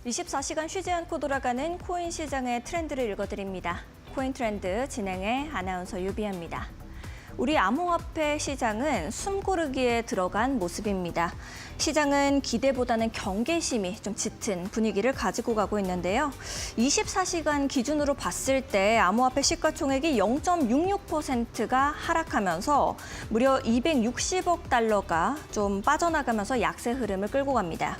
24시간 쉬지 않고 돌아가는 코인 시장의 트렌드를 읽어드립니다. 코인 트렌드 진행의 아나운서 유비아입니다. 우리 암호화폐 시장은 숨고르기에 들어간 모습입니다. 시장은 기대보다는 경계심이 좀 짙은 분위기를 가지고 가고 있는데요. 24시간 기준으로 봤을 때 암호화폐 시가총액이 0.66%가 하락하면서 무려 260억 달러가 좀 빠져나가면서 약세 흐름을 끌고 갑니다.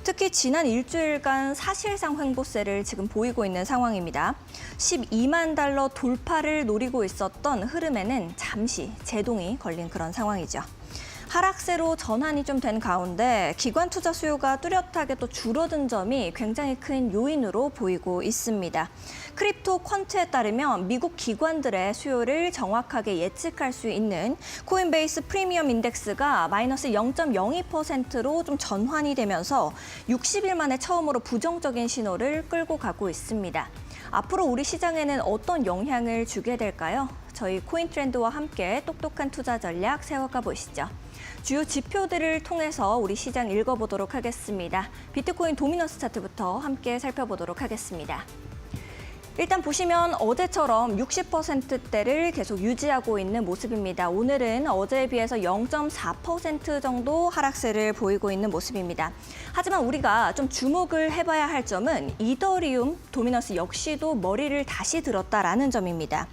특히 지난 일주일간 사실상 횡보세를 지금 보이고 있는 상황입니다. 12만 달러 돌파를 노리고 있었던 흐름에는 잠시 제동이 걸린 그런 상황이죠. 하락세로 전환이 좀 된 가운데 기관 투자 수요가 뚜렷하게 또 줄어든 점이 굉장히 큰 요인으로 보이고 있습니다. 크립토 퀀트에 따르면 미국 기관들의 수요를 정확하게 예측할 수 있는 코인베이스 프리미엄 인덱스가 마이너스 0.02%로 좀 전환이 되면서 60일 만에 처음으로 부정적인 신호를 끌고 가고 있습니다. 앞으로 우리 시장에는 어떤 영향을 주게 될까요? 저희 코인 트렌드와 함께 똑똑한 투자 전략 세워가 보시죠. 주요 지표들을 통해서 우리 시장 읽어보도록 하겠습니다. 비트코인 도미넌스 차트부터 함께 살펴보도록 하겠습니다. 일단 보시면 어제처럼 60%대를 계속 유지하고 있는 모습입니다. 오늘은 어제에 비해서 0.4% 정도 하락세를 보이고 있는 모습입니다. 하지만 우리가 좀 주목을 해봐야 할 점은 이더리움 도미넌스 역시도 머리를 다시 들었다라는 점입니다.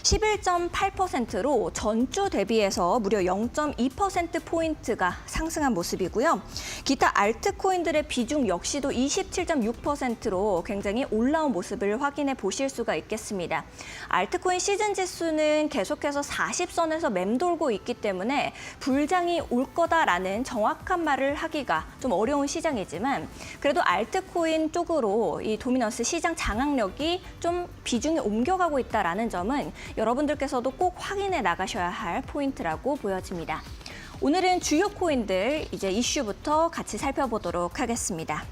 11.8%로 전주 대비해서 무려 0.2%포인트가 상승한 모습이고요. 기타 알트코인들의 비중 역시도 27.6%로 굉장히 올라온 모습을 확인해 보실 수가 있겠습니다. 알트코인 시즌 지수는 계속해서 40선에서 맴돌고 있기 때문에 불장이 올 거다라는 정확한 말을 하기가 좀 어려운 시장이지만 그래도 알트코인 쪽으로 이 도미넌스 시장 장악력이 좀 비중이 옮겨가고 있다라는 점은 여러분들께서도 꼭 확인해 나가셔야 할 포인트라고 보여집니다. 오늘은 주요 코인들 이제 이슈부터 같이 살펴보도록 하겠습니다.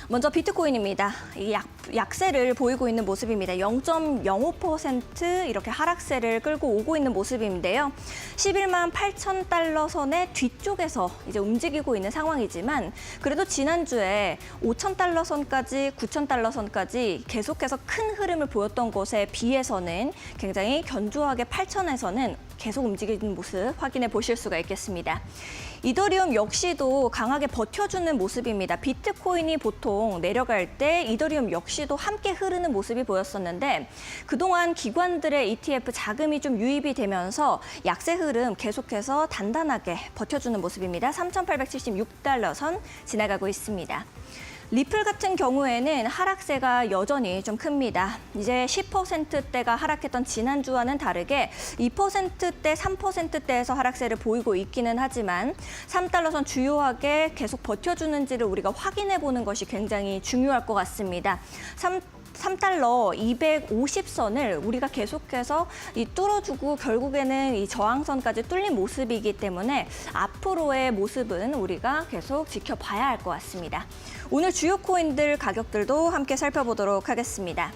먼저 비트코인입니다. 이 약세를 보이고 있는 모습입니다. 0.05% 이렇게 하락세를 끌고 오고 있는 모습인데요. 11만 8천 달러 선의 뒤쪽에서 이제 움직이고 있는 상황이지만 그래도 지난주에 5천 달러 선까지 9천 달러 선까지 계속해서 큰 흐름을 보였던 것에 비해서는 굉장히 견조하게 8천에서는 계속 움직이는 모습 확인해 보실 수가 있겠습니다. 이더리움 역시도 강하게 버텨주는 모습입니다. 비트코인이 보통 내려갈 때 이더리움 역시도 함께 흐르는 모습이 보였었는데 그동안 기관들의 ETF 자금이 좀 유입이 되면서 약세 흐름 계속해서 단단하게 버텨주는 모습입니다. 3,876달러 선 지나가고 있습니다. 리플 같은 경우에는 하락세가 여전히 좀 큽니다. 이제 10%대가 하락했던 지난주와는 다르게 2%대, 3%대에서 하락세를 보이고 있기는 하지만 3달러선 주요하게 계속 버텨주는지를 우리가 확인해 보는 것이 굉장히 중요할 것 같습니다. 3달러 250선을 우리가 계속해서 뚫어주고 결국에는 이 저항선까지 뚫린 모습이기 때문에 앞으로의 모습은 우리가 계속 지켜봐야 할 것 같습니다. 오늘 주요 코인들 가격들도 함께 살펴보도록 하겠습니다.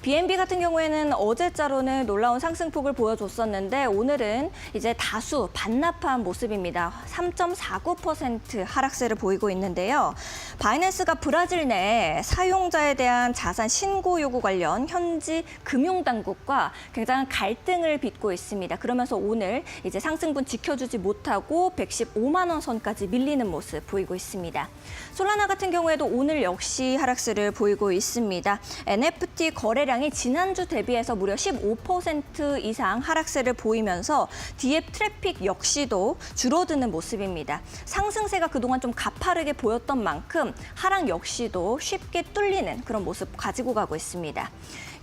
BNB 같은 경우에는 어제자로는 놀라운 상승폭을 보여줬었는데 오늘은 이제 다수 반납한 모습입니다. 3.49% 하락세를 보이고 있는데요. 바이낸스가 브라질 내 사용자에 대한 자산 신고 요구 관련 현지 금융당국과 굉장한 갈등을 빚고 있습니다. 그러면서 오늘 이제 상승분 지켜주지 못하고 115만 원 선까지 밀리는 모습 보이고 있습니다. 솔라나 같은 경우에도 오늘 역시 하락세를 보이고 있습니다. NFT 거래량이 지난주 대비해서 무려 15% 이상 하락세를 보이면서 디앱 트래픽 역시도 줄어드는 모습입니다. 상승세가 그동안 좀 가파르게 보였던 만큼 하락 역시도 쉽게 뚫리는 그런 모습 가지고 가고 있습니다.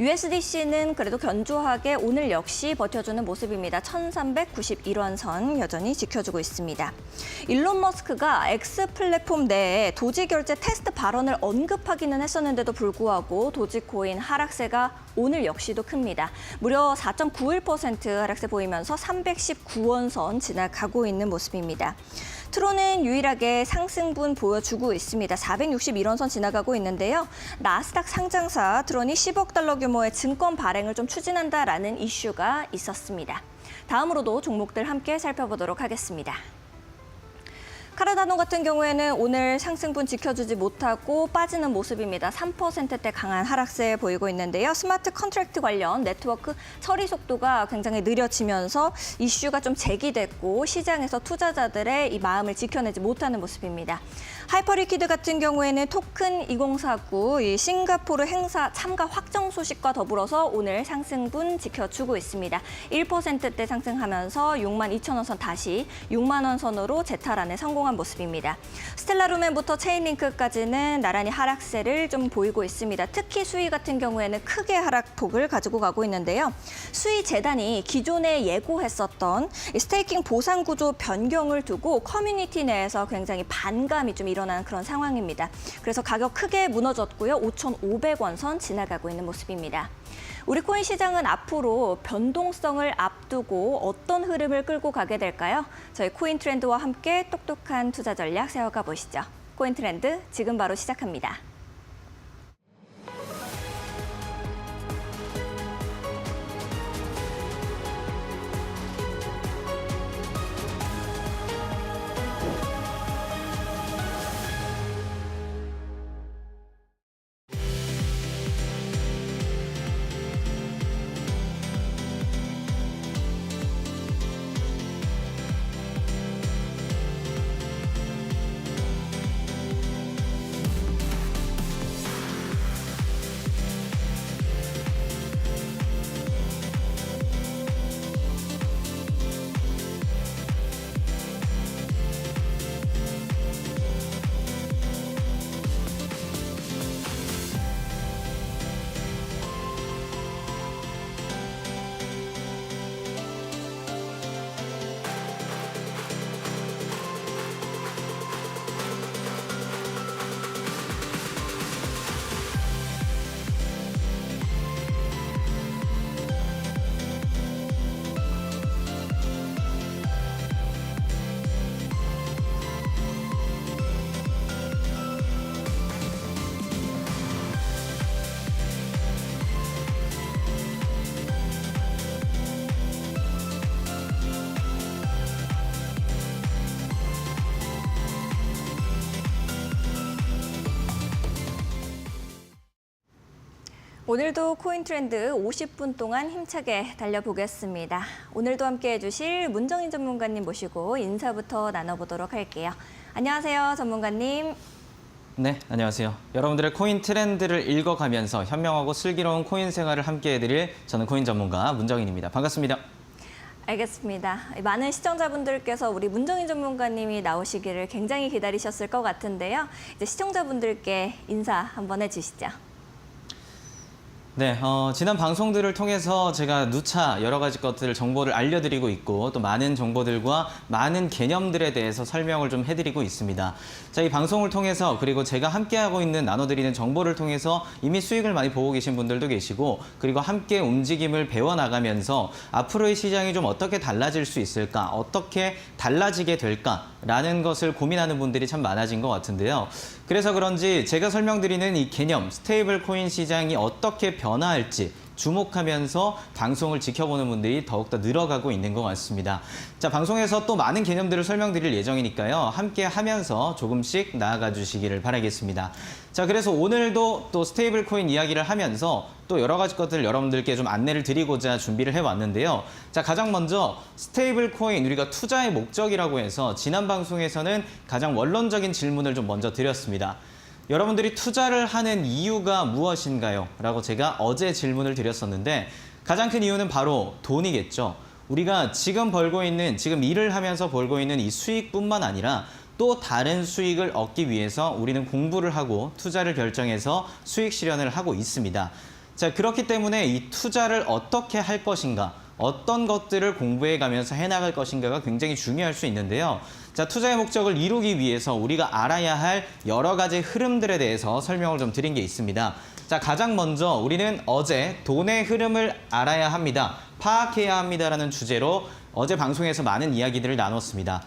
USDC는 그래도 견조하게 오늘 역시 버텨주는 모습입니다. 1,391원 선 여전히 지켜주고 있습니다. 일론 머스크가 X 플랫폼 내에 도지 결제 테스트 발언을 언급하기는 했었는데도 불구하고 도지코인 하락세가 오늘 역시도 큽니다. 무려 4.91% 하락세 보이면서 319원 선 지나가고 있는 모습입니다. 트론은 유일하게 상승분 보여주고 있습니다. 461원 선 지나가고 있는데요. 나스닥 상장사 트론이 10억 달러 규모의 증권 발행을 좀 추진한다라는 이슈가 있었습니다. 다음으로도 종목들 함께 살펴보도록 하겠습니다. 카르다노 같은 경우에는 오늘 상승분 지켜주지 못하고 빠지는 모습입니다. 3%대 강한 하락세 보이고 있는데요. 스마트 컨트랙트 관련 네트워크 처리 속도가 굉장히 느려지면서 이슈가 좀 제기됐고 시장에서 투자자들의 이 마음을 지켜내지 못하는 모습입니다. 하이퍼리퀴드 같은 경우에는 토큰 2049 이 싱가포르 행사 참가 확정 소식과 더불어서 오늘 상승분 지켜주고 있습니다. 1%대 상승하면서 62,000원 선 다시 6만 원 선으로 재탈환에 성공한 모습입니다. 스텔라루멘부터 체인링크까지는 나란히 하락세를 좀 보이고 있습니다. 특히 수위 같은 경우에는 크게 하락폭을 가지고 가고 있는데요. 수위 재단이 기존에 예고했었던 스테이킹 보상 구조 변경을 두고 커뮤니티 내에서 굉장히 반감이 좀 일어나는 그런 상황입니다. 그래서 가격 크게 무너졌고요. 5,500원 선 지나가고 있는 모습입니다. 우리 코인 시장은 앞으로 변동성을 앞두고 어떤 흐름을 끌고 가게 될까요? 저희 코인 트렌드와 함께 똑똑한 투자 전략 세워가 보시죠. 코인 트렌드 지금 바로 시작합니다. 오늘도 코인 트렌드 50분 동안 힘차게 달려보겠습니다. 오늘도 함께해 주실 문정인 전문가님 모시고 인사부터 나눠보도록 할게요. 안녕하세요, 전문가님. 네, 안녕하세요. 여러분들의 코인 트렌드를 읽어가면서 현명하고 슬기로운 코인 생활을 함께해드릴 저는 코인 전문가 문정인입니다. 반갑습니다. 알겠습니다. 많은 시청자분들께서 우리 문정인 전문가님이 나오시기를 굉장히 기다리셨을 것 같은데요. 이제 시청자분들께 인사 한번 해주시죠. 네, 지난 방송들을 통해서 제가 누차 여러 가지 것들을 정보를 알려드리고 있고 또 많은 정보들과 많은 개념들에 대해서 설명을 좀 해드리고 있습니다. 자, 이 방송을 통해서 그리고 제가 함께하고 있는 나눠드리는 정보를 통해서 이미 수익을 많이 보고 계신 분들도 계시고 그리고 함께 움직임을 배워나가면서 앞으로의 시장이 좀 어떻게 달라질 수 있을까, 어떻게 달라지게 될까라는 것을 고민하는 분들이 참 많아진 것 같은데요. 그래서 그런지 제가 설명드리는 이 개념, 스테이블 코인 시장이 어떻게 변화할지 주목하면서 방송을 지켜보는 분들이 더욱더 늘어가고 있는 것 같습니다. 자, 방송에서 또 많은 개념들을 설명드릴 예정이니까요. 함께 하면서 조금씩 나아가 주시기를 바라겠습니다. 자, 그래서 오늘도 또 스테이블 코인 이야기를 하면서 또 여러 가지 것들을 여러분들께 좀 안내를 드리고자 준비를 해왔는데요. 자, 가장 먼저 스테이블 코인, 우리가 투자의 목적이라고 해서 지난 방송에서는 가장 원론적인 질문을 좀 먼저 드렸습니다. 여러분들이 투자를 하는 이유가 무엇인가요? 라고 제가 어제 질문을 드렸었는데 가장 큰 이유는 바로 돈이겠죠. 우리가 지금 벌고 있는, 지금 일을 하면서 벌고 있는 이 수익뿐만 아니라 또 다른 수익을 얻기 위해서 우리는 공부를 하고 투자를 결정해서 수익 실현을 하고 있습니다. 자, 그렇기 때문에 이 투자를 어떻게 할 것인가, 어떤 것들을 공부해 가면서 해나갈 것인가가 굉장히 중요할 수 있는데요. 자, 투자의 목적을 이루기 위해서 우리가 알아야 할 여러 가지 흐름들에 대해서 설명을 좀 드린 게 있습니다. 자, 가장 먼저 우리는 어제 돈의 흐름을 알아야 합니다. 파악해야 합니다라는 주제로 어제 방송에서 많은 이야기들을 나눴습니다.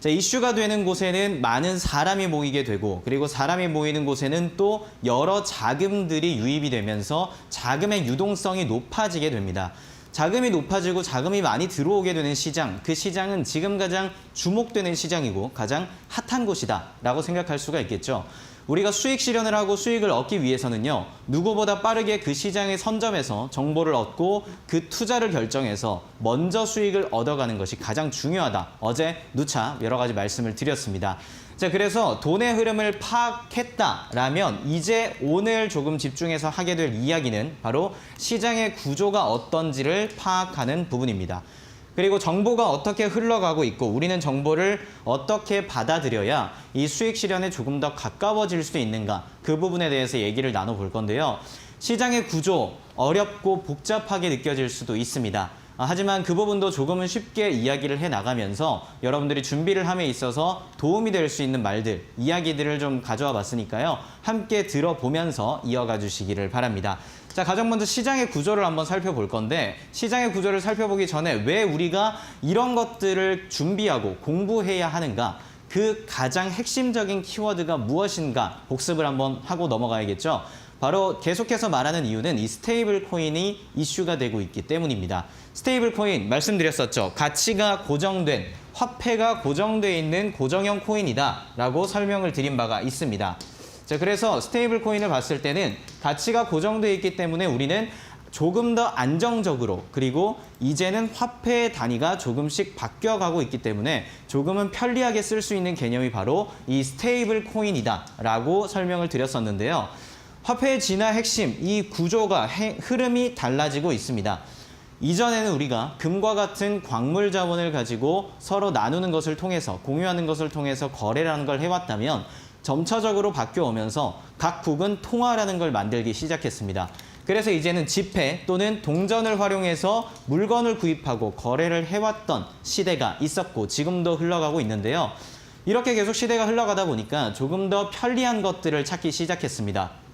자, 이슈가 되는 곳에는 많은 사람이 모이게 되고 그리고 사람이 모이는 곳에는 또 여러 자금들이 유입이 되면서 자금의 유동성이 높아지게 됩니다. 자금이 높아지고 자금이 많이 들어오게 되는 시장, 그 시장은 지금 가장 주목되는 시장이고 가장 핫한 곳이다라고 생각할 수가 있겠죠. 우리가 수익 실현을 하고 수익을 얻기 위해서는요, 누구보다 빠르게 그 시장에 선점해서 정보를 얻고 그 투자를 결정해서 먼저 수익을 얻어가는 것이 가장 중요하다. 어제 누차 여러 가지 말씀을 드렸습니다. 자, 그래서 돈의 흐름을 파악했다라면 이제 오늘 조금 집중해서 하게 될 이야기는 바로 시장의 구조가 어떤지를 파악하는 부분입니다. 그리고 정보가 어떻게 흘러가고 있고 우리는 정보를 어떻게 받아들여야 이 수익 실현에 조금 더 가까워질 수 있는가, 그 부분에 대해서 얘기를 나눠볼 건데요. 시장의 구조, 어렵고 복잡하게 느껴질 수도 있습니다. 하지만 그 부분도 조금은 쉽게 이야기를 해나가면서 여러분들이 준비를 함에 있어서 도움이 될 수 있는 말들, 이야기들을 좀 가져와 봤으니까요. 함께 들어보면서 이어가 주시기를 바랍니다. 자, 가장 먼저 시장의 구조를 한번 살펴볼 건데, 시장의 구조를 살펴보기 전에 왜 우리가 이런 것들을 준비하고 공부해야 하는가, 그 가장 핵심적인 키워드가 무엇인가 복습을 한번 하고 넘어가야겠죠. 바로 계속해서 말하는 이유는 이 스테이블 코인이 이슈가 되고 있기 때문입니다. 스테이블 코인 말씀드렸었죠. 가치가 고정된, 화폐가 고정돼 있는 고정형 코인이다라고 설명을 드린 바가 있습니다. 자, 그래서 스테이블 코인을 봤을 때는 가치가 고정돼 있기 때문에 우리는 조금 더 안정적으로, 그리고 이제는 화폐의 단위가 조금씩 바뀌어가고 있기 때문에 조금은 편리하게 쓸 수 있는 개념이 바로 이 스테이블 코인이다라고 설명을 드렸었는데요. 화폐의 진화 핵심, 이 구조가 흐름이 달라지고 있습니다. 이전에는 우리가 금과 같은 광물 자원을 가지고 서로 나누는 것을 통해서, 공유하는 것을 통해서 거래라는 걸 해왔다면 점차적으로 바뀌어오면서 각국은 통화라는 걸 만들기 시작했습니다. 그래서 이제는 지폐 또는 동전을 활용해서 물건을 구입하고 거래를 해왔던 시대가 있었고 지금도 흘러가고 있는데요. 이렇게 계속 시대가 흘러가다 보니까 조금 더 편리한 것들을 찾기 시작했습니다.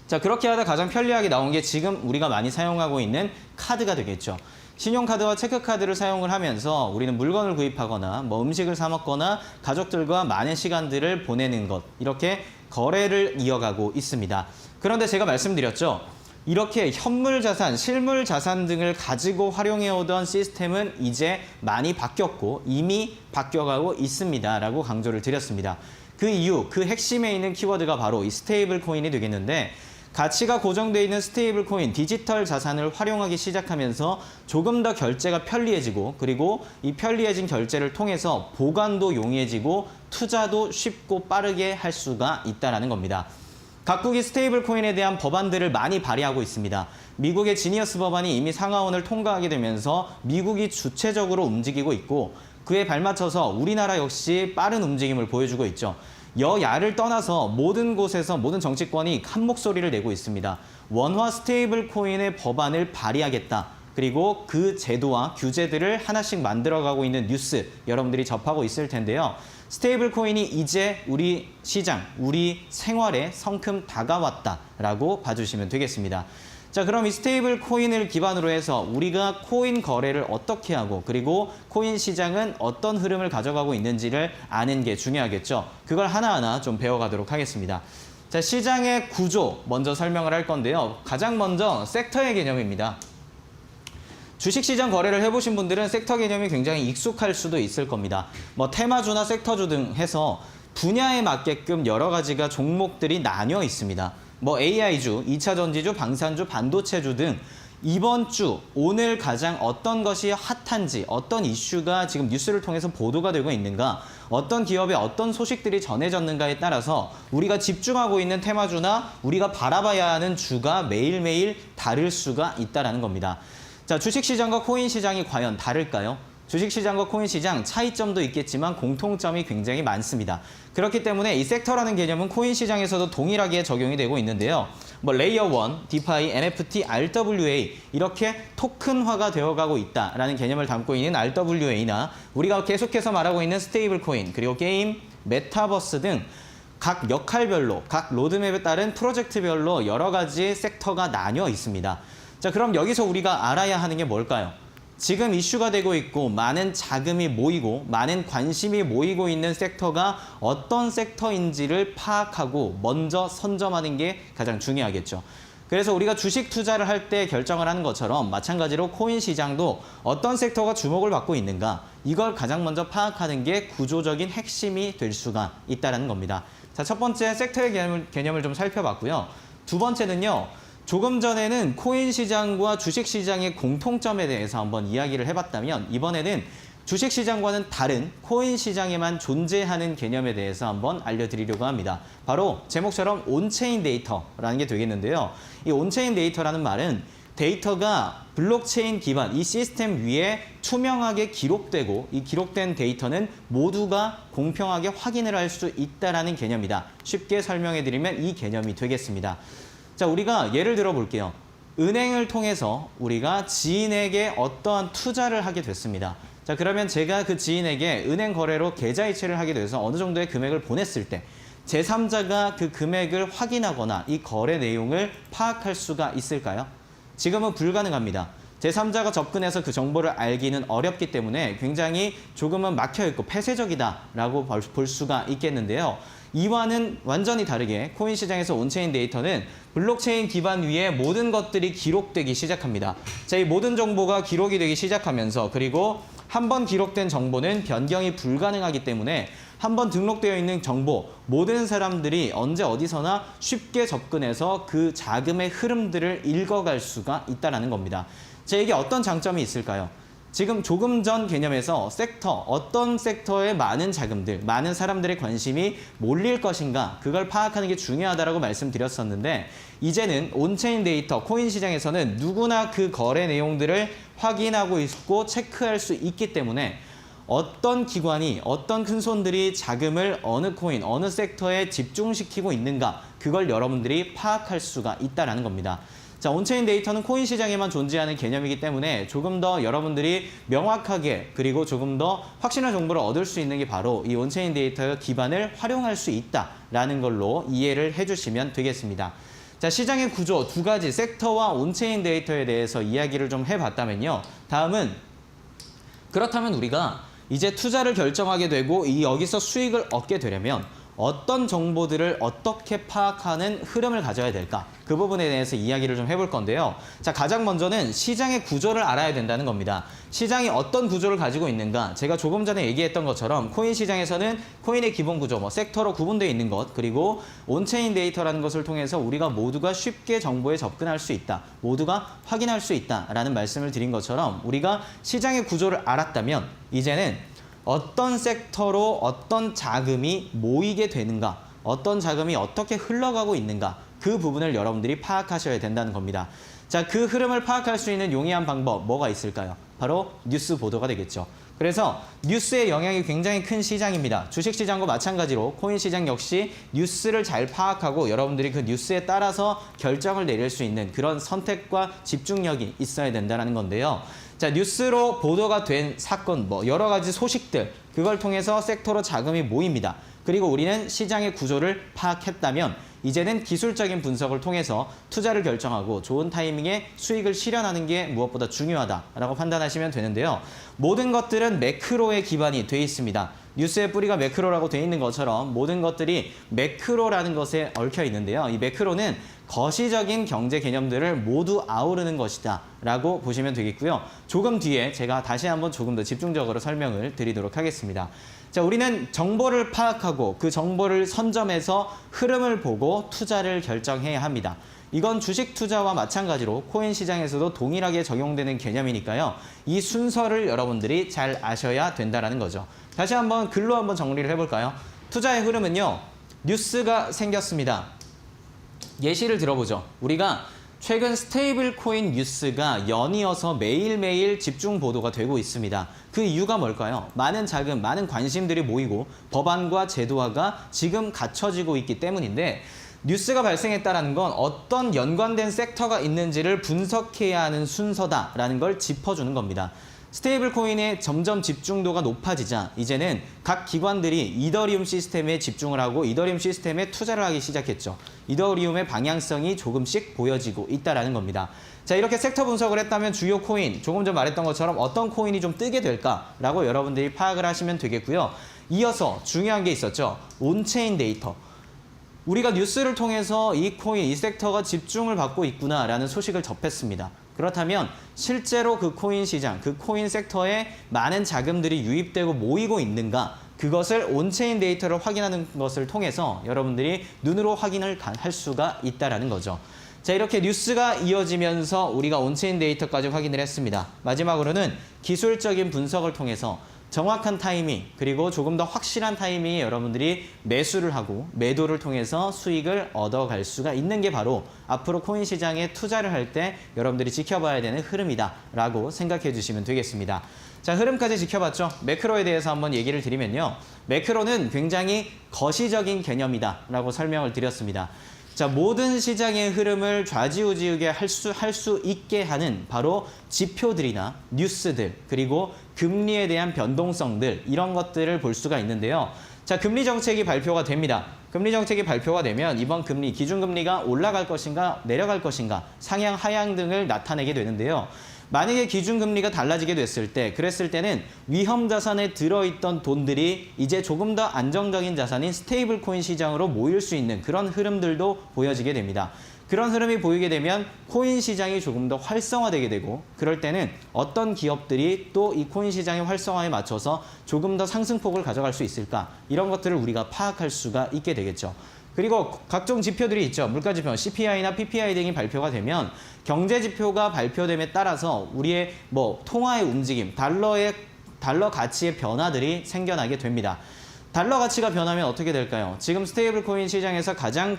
자, 그렇게 하다 가장 편리하게 나온 게 지금 우리가 많이 사용하고 있는 카드가 되겠죠. 신용카드와 체크카드를 사용을 하면서 우리는 물건을 구입하거나 음식을 사 먹거나 가족들과 많은 시간들을 보내는 것, 이렇게 거래를 이어가고 있습니다. 그런데 제가 말씀드렸죠. 이렇게 현물 자산, 실물 자산 등을 가지고 활용해오던 시스템은 이제 많이 바뀌었고 이미 바뀌어가고 있습니다라고 강조를 드렸습니다. 그 이유, 그 핵심에 있는 키워드가 바로 이 스테이블 코인이 되겠는데, 가치가 고정되어 있는 스테이블 코인, 디지털 자산을 활용하기 시작하면서 조금 더 결제가 편리해지고, 그리고 이 편리해진 결제를 통해서 보관도 용이해지고 투자도 쉽고 빠르게 할 수가 있다는 겁니다. 각국이 스테이블 코인에 대한 법안들을 많이 발의하고 있습니다. 미국의 지니어스 법안이 이미 상하원을 통과하게 되면서 미국이 주체적으로 움직이고 있고, 그에 발맞춰서 우리나라 역시 빠른 움직임을 보여주고 있죠. 여야를 떠나서 모든 곳에서 모든 정치권이 한 목소리를 내고 있습니다. 원화 스테이블 코인의 법안을 발의하겠다. 그리고 그 제도와 규제들을 하나씩 만들어가고 있는 뉴스 여러분들이 접하고 있을 텐데요. 스테이블 코인이 이제 우리 시장, 우리 생활에 성큼 다가왔다라고 봐주시면 되겠습니다. 자, 그럼 이 스테이블 코인을 기반으로 해서 우리가 코인 거래를 어떻게 하고, 그리고 코인 시장은 어떤 흐름을 가져가고 있는지를 아는 게 중요하겠죠. 그걸 하나하나 좀 배워가도록 하겠습니다. 자, 시장의 구조 먼저 설명을 할 건데요. 가장 먼저 섹터의 개념입니다. 주식시장 거래를 해보신 분들은 섹터 개념이 굉장히 익숙할 수도 있을 겁니다. 테마주나 섹터주 등 해서 분야에 맞게끔 여러 가지가 종목들이 나뉘어 있습니다. AI주, 2차 전지주, 방산주, 반도체주 등 이번 주, 오늘 가장 어떤 것이 핫한지, 어떤 이슈가 지금 뉴스를 통해서 보도가 되고 있는가, 어떤 기업의 어떤 소식들이 전해졌는가에 따라서 우리가 집중하고 있는 테마주나 우리가 바라봐야 하는 주가 매일매일 다를 수가 있다는 겁니다. 자, 주식시장과 코인시장이 과연 다를까요? 주식시장과 코인시장 차이점도 있겠지만 공통점이 굉장히 많습니다. 그렇기 때문에 이 섹터라는 개념은 코인시장에서도 동일하게 적용이 되고 있는데요. 레이어 1, 디파이, NFT, RWA 이렇게 토큰화가 되어가고 있다라는 개념을 담고 있는 RWA나 우리가 계속해서 말하고 있는 스테이블 코인, 그리고 게임, 메타버스 등 각 역할별로, 각 로드맵에 따른 프로젝트별로 여러 가지 섹터가 나뉘어 있습니다. 자, 그럼 여기서 우리가 알아야 하는 게 뭘까요? 지금 이슈가 되고 있고 많은 자금이 모이고 많은 관심이 모이고 있는 섹터가 어떤 섹터인지를 파악하고 먼저 선점하는 게 가장 중요하겠죠. 그래서 우리가 주식 투자를 할 때 결정을 하는 것처럼 마찬가지로 코인 시장도 어떤 섹터가 주목을 받고 있는가, 이걸 가장 먼저 파악하는 게 구조적인 핵심이 될 수가 있다는 겁니다. 자, 첫 번째 섹터의 개념을 좀 살펴봤고요. 두 번째는요. 조금 전에는 코인 시장과 주식 시장의 공통점에 대해서 한번 이야기를 해봤다면, 이번에는 주식 시장과는 다른 코인 시장에만 존재하는 개념에 대해서 한번 알려드리려고 합니다. 바로 제목처럼 온체인 데이터라는 게 되겠는데요. 이 온체인 데이터라는 말은 데이터가 블록체인 기반 이 시스템 위에 투명하게 기록되고, 이 기록된 데이터는 모두가 공평하게 확인을 할 수 있다는 개념이다. 쉽게 설명해드리면 이 개념이 되겠습니다. 자, 우리가 예를 들어 볼게요. 은행을 통해서 우리가 지인에게 어떠한 투자를 하게 됐습니다. 자, 그러면 제가 그 지인에게 은행 거래로 계좌이체를 하게 돼서 어느 정도의 금액을 보냈을 때 제3자가 그 금액을 확인하거나 이 거래 내용을 파악할 수가 있을까요? 지금은 불가능합니다. 제3자가 접근해서 그 정보를 알기는 어렵기 때문에 굉장히 조금은 막혀있고 폐쇄적이다라고 볼 수가 있겠는데요. 이와는 완전히 다르게 코인 시장에서 온체인 데이터는 블록체인 기반 위에 모든 것들이 기록되기 시작합니다. 자, 이 모든 정보가 기록이 되기 시작하면서, 그리고 한번 기록된 정보는 변경이 불가능하기 때문에 한번 등록되어 있는 정보, 모든 사람들이 언제 어디서나 쉽게 접근해서 그 자금의 흐름들을 읽어갈 수가 있다는 겁니다. 자, 이게 어떤 장점이 있을까요? 지금 조금 전 개념에서 섹터, 어떤 섹터에 많은 자금들, 많은 사람들의 관심이 몰릴 것인가, 그걸 파악하는 게 중요하다고 말씀드렸었는데, 이제는 온체인 데이터, 코인 시장에서는 누구나 그 거래 내용들을 확인하고 있고 체크할 수 있기 때문에 어떤 기관이, 어떤 큰손들이 자금을 어느 코인, 어느 섹터에 집중시키고 있는가, 그걸 여러분들이 파악할 수가 있다는 겁니다. 자, 온체인 데이터는 코인 시장에만 존재하는 개념이기 때문에 조금 더 여러분들이 명확하게, 그리고 조금 더 확실한 정보를 얻을 수 있는 게 바로 이 온체인 데이터의 기반을 활용할 수 있다라는 걸로 이해를 해주시면 되겠습니다. 자, 시장의 구조 두 가지, 섹터와 온체인 데이터에 대해서 이야기를 좀 해봤다면요. 다음은, 그렇다면 우리가 이제 투자를 결정하게 되고 여기서 수익을 얻게 되려면 어떤 정보들을 어떻게 파악하는 흐름을 가져야 될까? 그 부분에 대해서 이야기를 좀 해볼 건데요. 자, 가장 먼저는 시장의 구조를 알아야 된다는 겁니다. 시장이 어떤 구조를 가지고 있는가? 제가 조금 전에 얘기했던 것처럼 코인 시장에서는 코인의 기본 구조, 섹터로 구분되어 있는 것, 그리고 온체인 데이터라는 것을 통해서 우리가 모두가 쉽게 정보에 접근할 수 있다, 모두가 확인할 수 있다라는 말씀을 드린 것처럼, 우리가 시장의 구조를 알았다면 이제는 어떤 섹터로 어떤 자금이 모이게 되는가, 어떤 자금이 어떻게 흘러가고 있는가, 그 부분을 여러분들이 파악하셔야 된다는 겁니다. 자, 그 흐름을 파악할 수 있는 용이한 방법 뭐가 있을까요? 바로 뉴스 보도가 되겠죠. 그래서 뉴스의 영향이 굉장히 큰 시장입니다. 주식시장과 마찬가지로 코인 시장 역시 뉴스를 잘 파악하고 여러분들이 그 뉴스에 따라서 결정을 내릴 수 있는 그런 선택과 집중력이 있어야 된다는 건데요. 자, 뉴스로 보도가 된 사건, 여러 가지 소식들, 그걸 통해서 섹터로 자금이 모입니다. 그리고 우리는 시장의 구조를 파악했다면 이제는 기술적인 분석을 통해서 투자를 결정하고 좋은 타이밍에 수익을 실현하는 게 무엇보다 중요하다라고 판단하시면 되는데요. 모든 것들은 매크로에 기반이 돼 있습니다. 뉴스의 뿌리가 매크로라고 돼 있는 것처럼 모든 것들이 매크로라는 것에 얽혀 있는데요. 이 매크로는 거시적인 경제 개념들을 모두 아우르는 것이다 라고 보시면 되겠고요. 조금 뒤에 제가 다시 한번 조금 더 집중적으로 설명을 드리도록 하겠습니다. 자, 우리는 정보를 파악하고 그 정보를 선점해서 흐름을 보고 투자를 결정해야 합니다. 이건 주식 투자와 마찬가지로 코인 시장에서도 동일하게 적용되는 개념이니까요. 이 순서를 여러분들이 잘 아셔야 된다는 거죠. 다시 한번 글로 한번 정리를 해볼까요? 투자의 흐름은요. 뉴스가 생겼습니다. 예시를 들어보죠. 우리가 최근 스테이블 코인 뉴스가 연이어서 매일매일 집중 보도가 되고 있습니다. 그 이유가 뭘까요? 많은 자금, 많은 관심들이 모이고 법안과 제도화가 지금 갖춰지고 있기 때문인데, 뉴스가 발생했다는 건 어떤 연관된 섹터가 있는지를 분석해야 하는 순서다라는 걸 짚어주는 겁니다. 스테이블 코인의 점점 집중도가 높아지자 이제는 각 기관들이 이더리움 시스템에 집중을 하고 이더리움 시스템에 투자를 하기 시작했죠. 이더리움의 방향성이 조금씩 보여지고 있다는 겁니다. 자, 이렇게 섹터 분석을 했다면 주요 코인, 조금 전 말했던 것처럼 어떤 코인이 좀 뜨게 될까라고 여러분들이 파악을 하시면 되겠고요. 이어서 중요한 게 있었죠. 온체인 데이터. 우리가 뉴스를 통해서 이 코인, 이 섹터가 집중을 받고 있구나라는 소식을 접했습니다. 그렇다면 실제로 그 코인 시장, 그 코인 섹터에 많은 자금들이 유입되고 모이고 있는가? 그것을 온체인 데이터를 확인하는 것을 통해서 여러분들이 눈으로 확인을 할 수가 있다는 거죠. 자, 이렇게 뉴스가 이어지면서 우리가 온체인 데이터까지 확인을 했습니다. 마지막으로는 기술적인 분석을 통해서 정확한 타이밍, 그리고 조금 더 확실한 타이밍에 여러분들이 매수를 하고 매도를 통해서 수익을 얻어갈 수가 있는 게 바로 앞으로 코인 시장에 투자를 할 때 여러분들이 지켜봐야 되는 흐름이다라고 생각해 주시면 되겠습니다. 자, 흐름까지 지켜봤죠? 매크로에 대해서 한번 얘기를 드리면요. 매크로는 굉장히 거시적인 개념이다라고 설명을 드렸습니다. 자, 모든 시장의 흐름을 좌지우지하게 할 수 있게 하는 바로 지표들이나 뉴스들, 그리고 금리에 대한 변동성들, 이런 것들을 볼 수가 있는데요. 자, 금리 정책이 발표가 됩니다. 금리 정책이 발표가 되면 이번 금리, 기준금리가 올라갈 것인가 내려갈 것인가, 상향, 하향 등을 나타내게 되는데요. 만약에 기준금리가 달라지게 됐을 때, 그랬을 때는 위험 자산에 들어있던 돈들이 이제 조금 더 안정적인 자산인 스테이블 코인 시장으로 모일 수 있는 그런 흐름들도 보여지게 됩니다. 그런 흐름이 보이게 되면 코인 시장이 조금 더 활성화되게 되고, 그럴 때는 어떤 기업들이 또 이 코인 시장의 활성화에 맞춰서 조금 더 상승폭을 가져갈 수 있을까, 이런 것들을 우리가 파악할 수가 있게 되겠죠. 그리고 각종 지표들이 있죠. 물가지표, CPI나 PPI 등이 발표가 되면 경제지표가 발표됨에 따라서 우리의 통화의 움직임, 달러 가치의 변화들이 생겨나게 됩니다. 달러 가치가 변하면 어떻게 될까요? 지금 스테이블 코인 시장에서 가장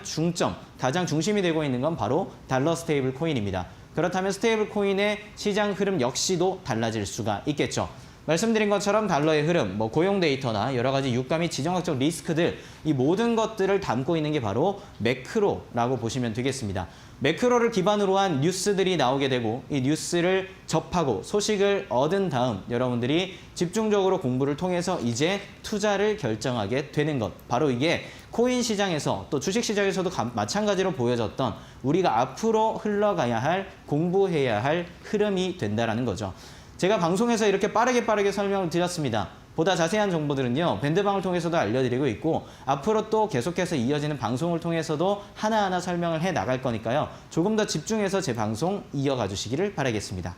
중심이 되고 있는 건 바로 달러 스테이블 코인입니다. 그렇다면 스테이블 코인의 시장 흐름 역시도 달라질 수가 있겠죠. 말씀드린 것처럼 달러의 흐름, 고용 데이터나 여러 가지 유가 및 지정학적 리스크들, 이 모든 것들을 담고 있는 게 바로 매크로라고 보시면 되겠습니다. 매크로를 기반으로 한 뉴스들이 나오게 되고, 이 뉴스를 접하고 소식을 얻은 다음 여러분들이 집중적으로 공부를 통해서 이제 투자를 결정하게 되는 것, 바로 이게 코인 시장에서 또 주식 시장에서도 마찬가지로 보여졌던 우리가 앞으로 흘러가야 할, 공부해야 할 흐름이 된다는 거죠. 제가 방송에서 이렇게 빠르게 설명을 드렸습니다. 보다 자세한 정보들은요, 밴드방을 통해서도 알려드리고 있고, 앞으로 또 계속해서 이어지는 방송을 통해서도 하나하나 설명을 해 나갈 거니까요. 조금 더 집중해서 제 방송 이어가 주시기를 바라겠습니다.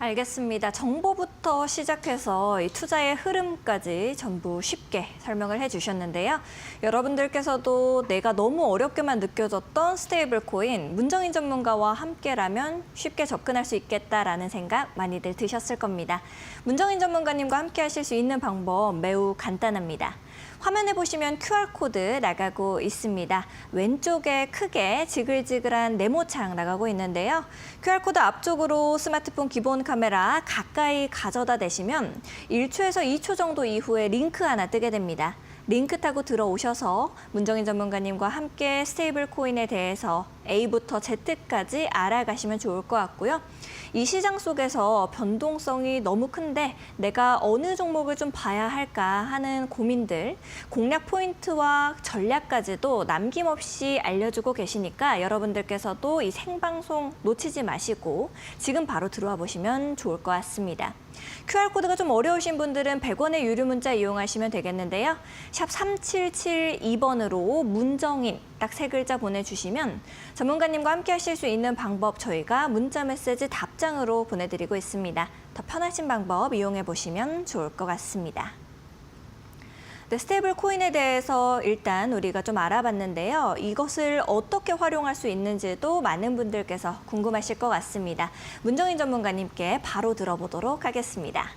알겠습니다. 정보부터 시작해서 이 투자의 흐름까지 전부 쉽게 설명을 해주셨는데요. 여러분들께서도 내가 너무 어렵게만 느껴졌던 스테이블 코인, 문정인 전문가와 함께라면 쉽게 접근할 수 있겠다라는 생각 많이들 드셨을 겁니다. 문정인 전문가님과 함께 하실 수 있는 방법 매우 간단합니다. 화면에 보시면 QR코드 나가고 있습니다. 왼쪽에 크게 지글지글한 네모창 나가고 있는데요. QR코드 앞쪽으로 스마트폰 기본 카메라 가까이 가져다 대시면 1초에서 2초 정도 이후에 링크 하나 뜨게 됩니다. 링크 타고 들어오셔서 문정인 전문가님과 함께 스테이블 코인에 대해서 A부터 Z까지 알아가시면 좋을 것 같고요. 이 시장 속에서 변동성이 너무 큰데 내가 어느 종목을 좀 봐야 할까 하는 고민들, 공략 포인트와 전략까지도 남김없이 알려주고 계시니까 여러분들께서도 이 생방송 놓치지 마시고 지금 바로 들어와 보시면 좋을 것 같습니다. QR코드가 좀 어려우신 분들은 100원의 유료 문자 이용하시면 되겠는데요. 샵 3772번으로 문정인 딱 3글자 보내주시면 전문가님과 함께 하실 수 있는 방법 저희가 문자 메시지 답장으로 보내드리고 있습니다. 더 편하신 방법 이용해 보시면 좋을 것 같습니다. 네, 스테이블 코인에 대해서 일단 우리가 좀 알아봤는데요. 이것을 어떻게 활용할 수 있는지도 많은 분들께서 궁금하실 것 같습니다. 문정인 전문가님께 바로 들어보도록 하겠습니다.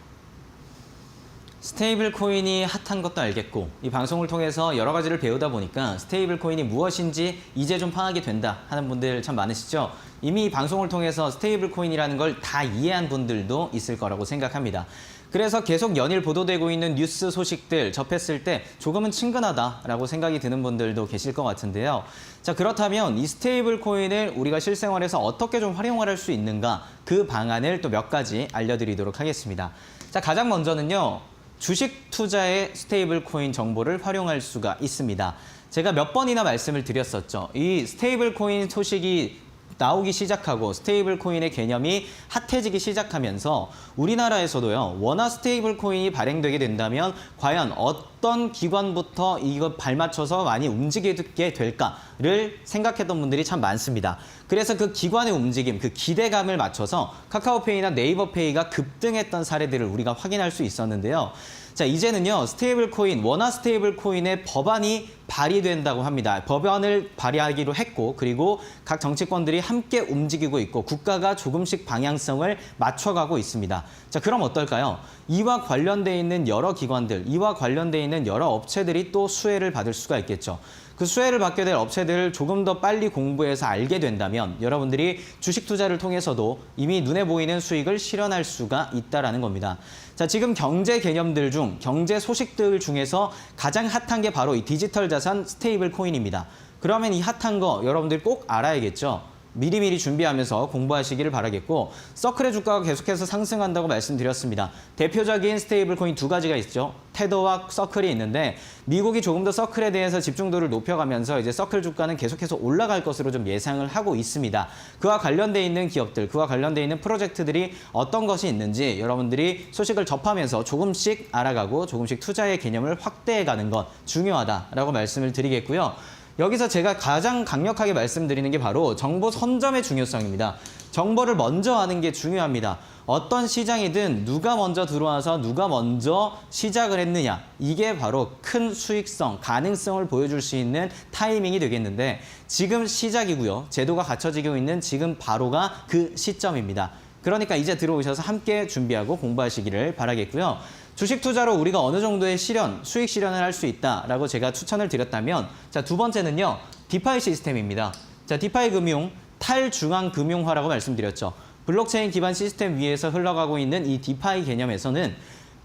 스테이블 코인이 핫한 것도 알겠고, 이 방송을 통해서 여러 가지를 배우다 보니까 스테이블 코인이 무엇인지 이제 좀 파악이 된다 하는 분들 참 많으시죠? 이미 이 방송을 통해서 스테이블 코인이라는 걸 다 이해한 분들도 있을 거라고 생각합니다. 그래서 계속 연일 보도되고 있는 뉴스 소식들 접했을 때 조금은 친근하다라고 생각이 드는 분들도 계실 것 같은데요. 자, 그렇다면 이 스테이블 코인을 우리가 실생활에서 어떻게 좀 활용할 수 있는가, 그 방안을 또 몇 가지 알려드리도록 하겠습니다. 자, 가장 먼저는요, 주식 투자의 스테이블 코인 정보를 활용할 수가 있습니다. 제가 몇 번이나 말씀을 드렸었죠. 이 스테이블 코인 소식이 나오기 시작하고 스테이블 코인의 개념이 핫해지기 시작하면서 우리나라에서도요. 원화 스테이블 코인이 발행되게 된다면 과연 어떤 기관부터 이거 발맞춰서 많이 움직이게 될까를 생각했던 분들이 참 많습니다. 그래서 그 기관의 움직임, 그 기대감을 맞춰서 카카오페이나 네이버페이가 급등했던 사례들을 우리가 확인할 수 있었는데요. 자, 이제는요, 스테이블 코인, 원화 스테이블 코인의 법안이 발의된다고 합니다. 법안을 발의하기로 했고, 그리고 각 정치권들이 함께 움직이고 있고, 국가가 조금씩 방향성을 맞춰가고 있습니다. 자, 그럼 어떨까요? 이와 관련돼 있는 여러 기관들, 이와 관련돼 있는 여러 업체들이 또 수혜를 받을 수가 있겠죠. 그 수혜를 받게 될 업체들을 조금 더 빨리 공부해서 알게 된다면 여러분들이 주식 투자를 통해서도 이미 눈에 보이는 수익을 실현할 수가 있다는 겁니다. 자, 지금 경제 개념들 중, 경제 소식들 중에서 가장 핫한 게 바로 이 디지털 자산 스테이블 코인입니다. 그러면 이 핫한 거 여러분들이 꼭 알아야겠죠. 미리미리 준비하면서 공부하시기를 바라겠고, 서클의 주가가 계속해서 상승한다고 말씀드렸습니다. 대표적인 스테이블 코인 두 가지가 있죠. 테더와 서클이 있는데 미국이 조금 더 서클에 대해서 집중도를 높여가면서 이제 서클 주가는 계속해서 올라갈 것으로 좀 예상을 하고 있습니다. 그와 관련돼 있는 기업들, 그와 관련돼 있는 프로젝트들이 어떤 것이 있는지 여러분들이 소식을 접하면서 조금씩 알아가고 조금씩 투자의 개념을 확대해가는 것 중요하다라고 말씀을 드리겠고요. 여기서 제가 가장 강력하게 말씀드리는 게 바로 정보 선점의 중요성입니다. 정보를 먼저 아는 게 중요합니다. 어떤 시장이든 누가 먼저 들어와서 누가 먼저 시작을 했느냐, 이게 바로 큰 수익성, 가능성을 보여줄 수 있는 타이밍이 되겠는데 지금 시작이고요. 제도가 갖춰지고 있는 지금 바로가 그 시점입니다. 그러니까 이제 들어오셔서 함께 준비하고 공부하시기를 바라겠고요. 주식 투자로 우리가 어느 정도의 수익 실현을 할 수 있다라고 제가 추천을 드렸다면, 자, 두 번째는요, 디파이 시스템입니다. 자, 디파이 금융, 탈중앙 금융화라고 말씀드렸죠. 블록체인 기반 시스템 위에서 흘러가고 있는 이 디파이 개념에서는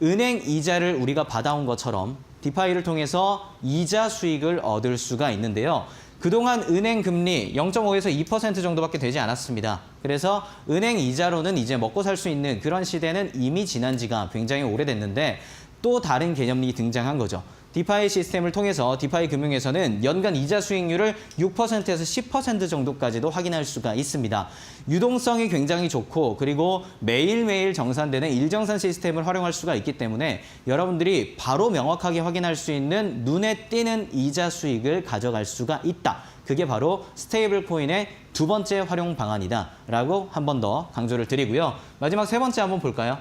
은행 이자를 우리가 받아온 것처럼 디파이를 통해서 이자 수익을 얻을 수가 있는데요. 그동안 은행 금리 0.5에서 2% 정도밖에 되지 않았습니다. 그래서 은행 이자로는 이제 먹고 살 수 있는 그런 시대는 이미 지난 지가 굉장히 오래됐는데 또 다른 개념이 등장한 거죠. 디파이 시스템을 통해서 디파이 금융에서는 연간 이자 수익률을 6%에서 10% 정도까지도 확인할 수가 있습니다. 유동성이 굉장히 좋고 그리고 매일매일 정산되는 일정산 시스템을 활용할 수가 있기 때문에 여러분들이 바로 명확하게 확인할 수 있는 눈에 띄는 이자 수익을 가져갈 수가 있다. 그게 바로 스테이블 코인의 두 번째 활용 방안이다라고 한 번 더 강조를 드리고요. 마지막 세 번째 한번 볼까요?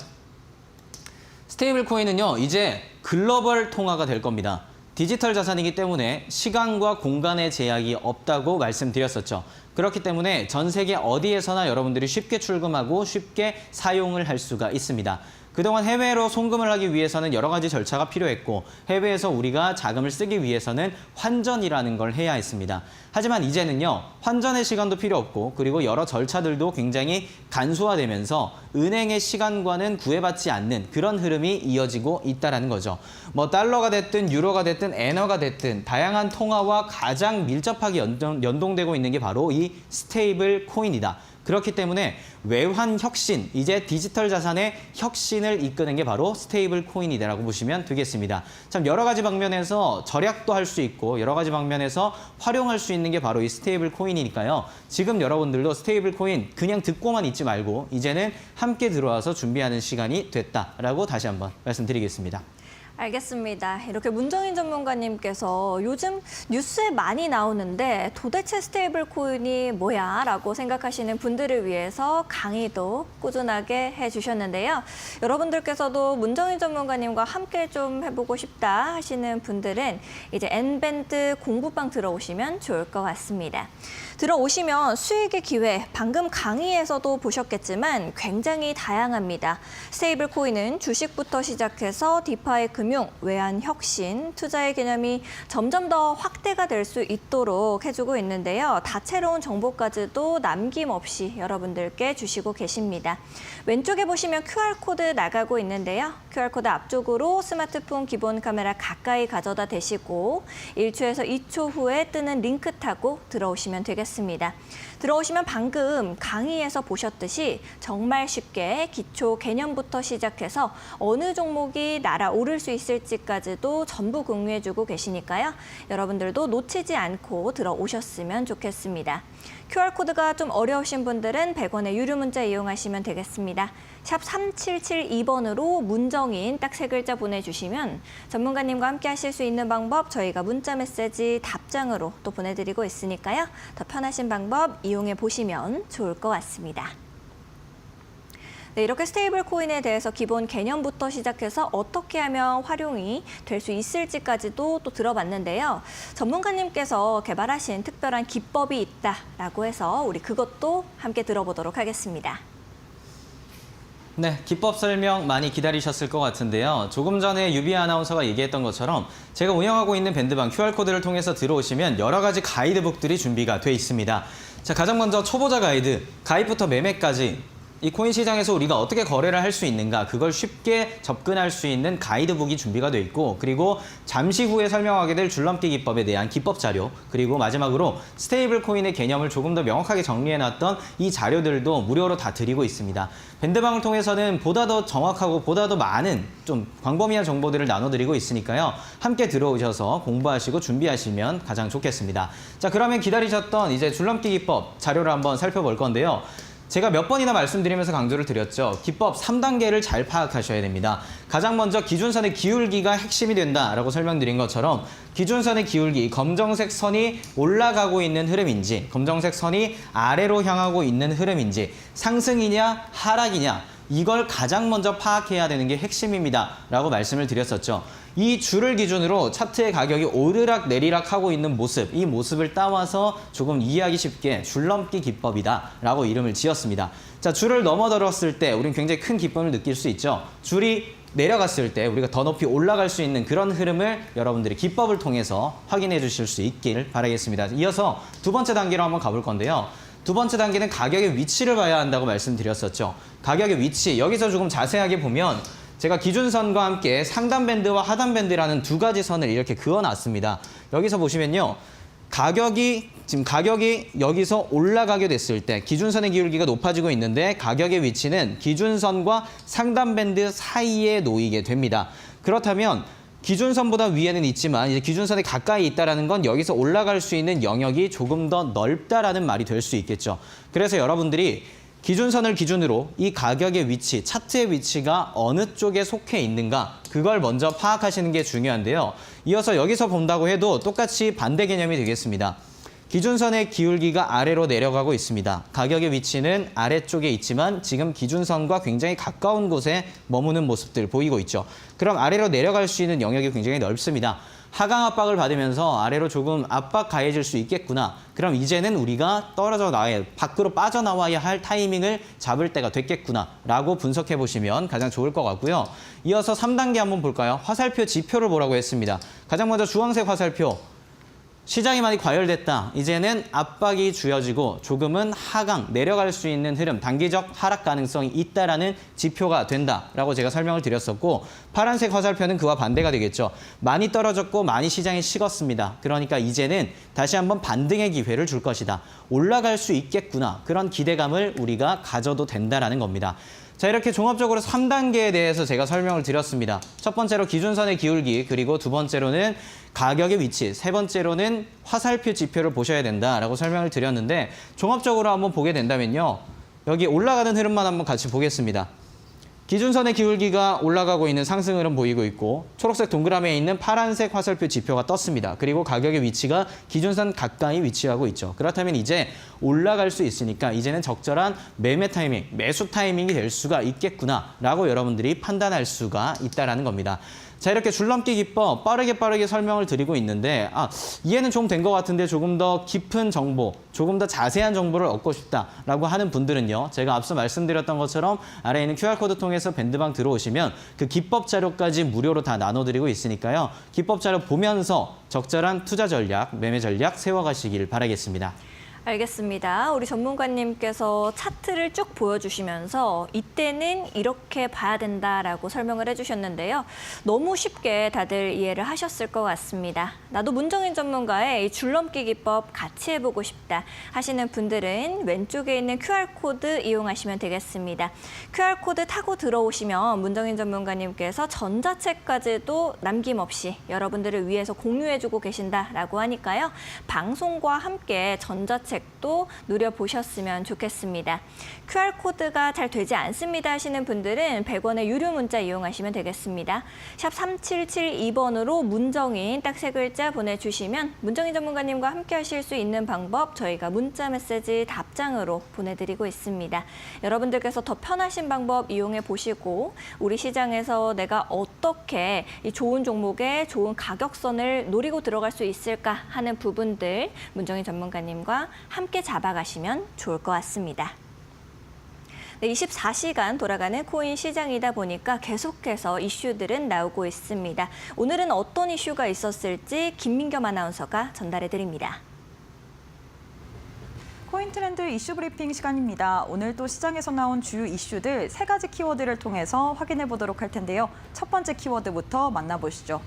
스테이블 코인은요, 이제 글로벌 통화가 될 겁니다. 디지털 자산이기 때문에 시간과 공간의 제약이 없다고 말씀드렸었죠. 그렇기 때문에 전 세계 어디에서나 여러분들이 쉽게 출금하고 쉽게 사용을 할 수가 있습니다. 그동안 해외로 송금을 하기 위해서는 여러 가지 절차가 필요했고 해외에서 우리가 자금을 쓰기 위해서는 환전이라는 걸 해야 했습니다. 하지만 이제는요, 환전의 시간도 필요 없고 그리고 여러 절차들도 굉장히 간소화되면서 은행의 시간과는 구애받지 않는 그런 흐름이 이어지고 있다는 거죠. 뭐 달러가 됐든 유로가 됐든 엔화가 됐든 다양한 통화와 가장 밀접하게 연동되고 있는 게 바로 이 스테이블 코인이다. 그렇기 때문에 외환 혁신, 이제 디지털 자산의 혁신을 이끄는 게 바로 스테이블 코인이다라고 보시면 되겠습니다. 참 여러 가지 방면에서 절약도 할 수 있고 여러 가지 방면에서 활용할 수 있는 게 바로 이 스테이블 코인이니까요. 지금 여러분들도 스테이블 코인 그냥 듣고만 있지 말고 이제는 함께 들어와서 준비하는 시간이 됐다라고 다시 한번 말씀드리겠습니다. 알겠습니다. 이렇게 문정인 전문가님께서 요즘 뉴스에 많이 나오는데 도대체 스테이블 코인이 뭐야? 라고 생각하시는 분들을 위해서 강의도 꾸준하게 해주셨는데요. 여러분들께서도 문정인 전문가님과 함께 좀 해보고 싶다 하시는 분들은 이제 N밴드 공부방 들어오시면 좋을 것 같습니다. 들어오시면 수익의 기회, 방금 강의에서도 보셨겠지만 굉장히 다양합니다. 스테이블 코인은 주식부터 시작해서 디파이 금융, 외환 혁신, 투자의 개념이 점점 더 확대가 될 수 있도록 해주고 있는데요. 다채로운 정보까지도 남김없이 여러분들께 주시고 계십니다. 왼쪽에 보시면 QR코드 나가고 있는데요. QR코드 앞쪽으로 스마트폰 기본 카메라 가까이 가져다 대시고 1초에서 2초 후에 뜨는 링크 타고 들어오시면 되겠습니다. 들어오시면 방금 강의에서 보셨듯이 정말 쉽게 기초 개념부터 시작해서 어느 종목이 날아오를 수 있을지까지도 전부 공유해주고 계시니까요. 여러분들도 놓치지 않고 들어오셨으면 좋겠습니다. QR코드가 좀 어려우신 분들은 100원의 유료 문자 이용하시면 되겠습니다. 샵 3772번으로 문정인 딱 3글자 보내주시면 전문가님과 함께 하실 수 있는 방법 저희가 문자 메시지 답장으로 또 보내드리고 있으니까요. 더 편하신 방법 이용해 보시면 좋을 것 같습니다. 네, 이렇게 스테이블 코인에 대해서 기본 개념부터 시작해서 어떻게 하면 활용이 될 수 있을지까지도 또 들어봤는데요. 전문가님께서 개발하신 특별한 기법이 있다라고 해서 우리 그것도 함께 들어보도록 하겠습니다. 네, 기법 설명 많이 기다리셨을 것 같은데요. 조금 전에 유비 아나운서가 얘기했던 것처럼 제가 운영하고 있는 밴드방 QR코드를 통해서 들어오시면 여러 가지 가이드북들이 준비가 돼 있습니다. 자, 가장 먼저 초보자 가이드, 가입부터 매매까지 이 코인 시장에서 우리가 어떻게 거래를 할 수 있는가 그걸 쉽게 접근할 수 있는 가이드북이 준비가 돼 있고 그리고 잠시 후에 설명하게 될 줄넘기 기법에 대한 기법 자료 그리고 마지막으로 스테이블 코인의 개념을 조금 더 명확하게 정리해놨던 이 자료들도 무료로 다 드리고 있습니다. 밴드방을 통해서는 보다 더 정확하고 보다 더 많은 좀 광범위한 정보들을 나눠드리고 있으니까요. 함께 들어오셔서 공부하시고 준비하시면 가장 좋겠습니다. 자, 그러면 기다리셨던 이제 줄넘기 기법 자료를 한번 살펴볼 건데요. 제가 몇 번이나 말씀드리면서 강조를 드렸죠. 기법 3단계를 잘 파악하셔야 됩니다. 가장 먼저 기준선의 기울기가 핵심이 된다라고 설명드린 것처럼 기준선의 기울기, 검정색 선이 올라가고 있는 흐름인지 검정색 선이 아래로 향하고 있는 흐름인지 상승이냐 하락이냐 이걸 가장 먼저 파악해야 되는 게 핵심입니다. 라고 말씀을 드렸었죠. 이 줄을 기준으로 차트의 가격이 오르락 내리락 하고 있는 모습, 이 모습을 따와서 조금 이해하기 쉽게 줄넘기 기법이다 라고 이름을 지었습니다. 자, 줄을 넘어들었을 때 우리는 굉장히 큰 기쁨을 느낄 수 있죠. 줄이 내려갔을 때 우리가 더 높이 올라갈 수 있는 그런 흐름을 여러분들이 기법을 통해서 확인해 주실 수 있길 바라겠습니다. 이어서 두 번째 단계로 한번 가볼 건데요. 두 번째 단계는 가격의 위치를 봐야 한다고 말씀드렸었죠. 가격의 위치, 여기서 조금 자세하게 보면 제가 기준선과 함께 상단 밴드와 하단 밴드라는 두 가지 선을 이렇게 그어놨습니다. 여기서 보시면요. 지금 가격이 여기서 올라가게 됐을 때 기준선의 기울기가 높아지고 있는데 가격의 위치는 기준선과 상단 밴드 사이에 놓이게 됩니다. 그렇다면 기준선보다 위에는 있지만 이제 기준선에 가까이 있다는 건 여기서 올라갈 수 있는 영역이 조금 더 넓다라는 말이 될 수 있겠죠. 그래서 여러분들이 기준선을 기준으로 이 가격의 위치, 차트의 위치가 어느 쪽에 속해 있는가 그걸 먼저 파악하시는 게 중요한데요. 이어서 여기서 본다고 해도 똑같이 반대 개념이 되겠습니다. 기준선의 기울기가 아래로 내려가고 있습니다. 가격의 위치는 아래쪽에 있지만 지금 기준선과 굉장히 가까운 곳에 머무는 모습들 보이고 있죠. 그럼 아래로 내려갈 수 있는 영역이 굉장히 넓습니다. 하강 압박을 받으면서 아래로 조금 압박 가해질 수 있겠구나. 그럼 이제는 우리가 밖으로 빠져나와야 할 타이밍을 잡을 때가 됐겠구나 라고 분석해 보시면 가장 좋을 것 같고요. 이어서 3단계 한번 볼까요? 화살표 지표를 보라고 했습니다. 가장 먼저 주황색 화살표. 시장이 많이 과열됐다. 이제는 압박이 주어지고 조금은 하강, 내려갈 수 있는 흐름, 단기적 하락 가능성이 있다라는 지표가 된다라고 제가 설명을 드렸었고 파란색 화살표는 그와 반대가 되겠죠. 많이 떨어졌고 많이 시장이 식었습니다. 그러니까 이제는 다시 한번 반등의 기회를 줄 것이다. 올라갈 수 있겠구나. 그런 기대감을 우리가 가져도 된다라는 겁니다. 자, 이렇게 종합적으로 3단계에 대해서 제가 설명을 드렸습니다. 첫 번째로 기준선의 기울기, 그리고 두 번째로는 가격의 위치, 세 번째로는 화살표 지표를 보셔야 된다라고 설명을 드렸는데 종합적으로 한번 보게 된다면요. 여기 올라가는 흐름만 한번 같이 보겠습니다. 기준선의 기울기가 올라가고 있는 상승 흐름 보이고 있고 초록색 동그라미에 있는 파란색 화살표 지표가 떴습니다. 그리고 가격의 위치가 기준선 가까이 위치하고 있죠. 그렇다면 이제 올라갈 수 있으니까 이제는 적절한 매매 타이밍, 매수 타이밍이 될 수가 있겠구나라고 여러분들이 판단할 수가 있다는 겁니다. 자, 이렇게 줄넘기 기법 빠르게 설명을 드리고 있는데 이해는 좀 된 것 같은데 조금 더 깊은 정보, 조금 더 자세한 정보를 얻고 싶다라고 하는 분들은요. 제가 앞서 말씀드렸던 것처럼 아래에 있는 QR코드 통해서 밴드방 들어오시면 그 기법 자료까지 무료로 다 나눠드리고 있으니까요. 기법 자료 보면서 적절한 투자 전략, 매매 전략 세워가시길 바라겠습니다. 알겠습니다. 우리 전문가님께서 차트를 쭉 보여주시면서 이때는 이렇게 봐야 된다라고 설명을 해주셨는데요. 너무 쉽게 다들 이해를 하셨을 것 같습니다. 나도 문정인 전문가의 이 줄넘기 기법 같이 해보고 싶다 하시는 분들은 왼쪽에 있는 QR코드 이용하시면 되겠습니다. QR코드 타고 들어오시면 문정인 전문가님께서 전자책까지도 남김없이 여러분들을 위해서 공유해주고 계신다라고 하니까요. 방송과 함께 전자책도 누려보셨으면 좋겠습니다. QR코드가 잘 되지 않습니다 하시는 분들은 100원의 유료 문자 이용하시면 되겠습니다. 샵 3772번으로 문정인 딱 3글자 보내주시면 문정인 전문가님과 함께 하실 수 있는 방법 저희가 문자 메시지 답장으로 보내드리고 있습니다. 여러분들께서 더 편하신 방법 이용해 보시고 우리 시장에서 내가 어떻게 이 좋은 종목에 좋은 가격선을 노리고 들어갈 수 있을까 하는 부분들 문정인 전문가님과 함께 잡아가시면 좋을 것 같습니다. 네, 24시간 돌아가는 코인 시장이다 보니까 계속해서 이슈들은 나오고 있습니다. 오늘은 어떤 이슈가 있었을지 김민겸 아나운서가 전달해드립니다. 코인 트렌드 이슈 브리핑 시간입니다. 오늘도 시장에서 나온 주요 이슈들 3가지 키워드를 통해서 확인해 보도록 할 텐데요. 첫 번째 키워드부터 만나보시죠.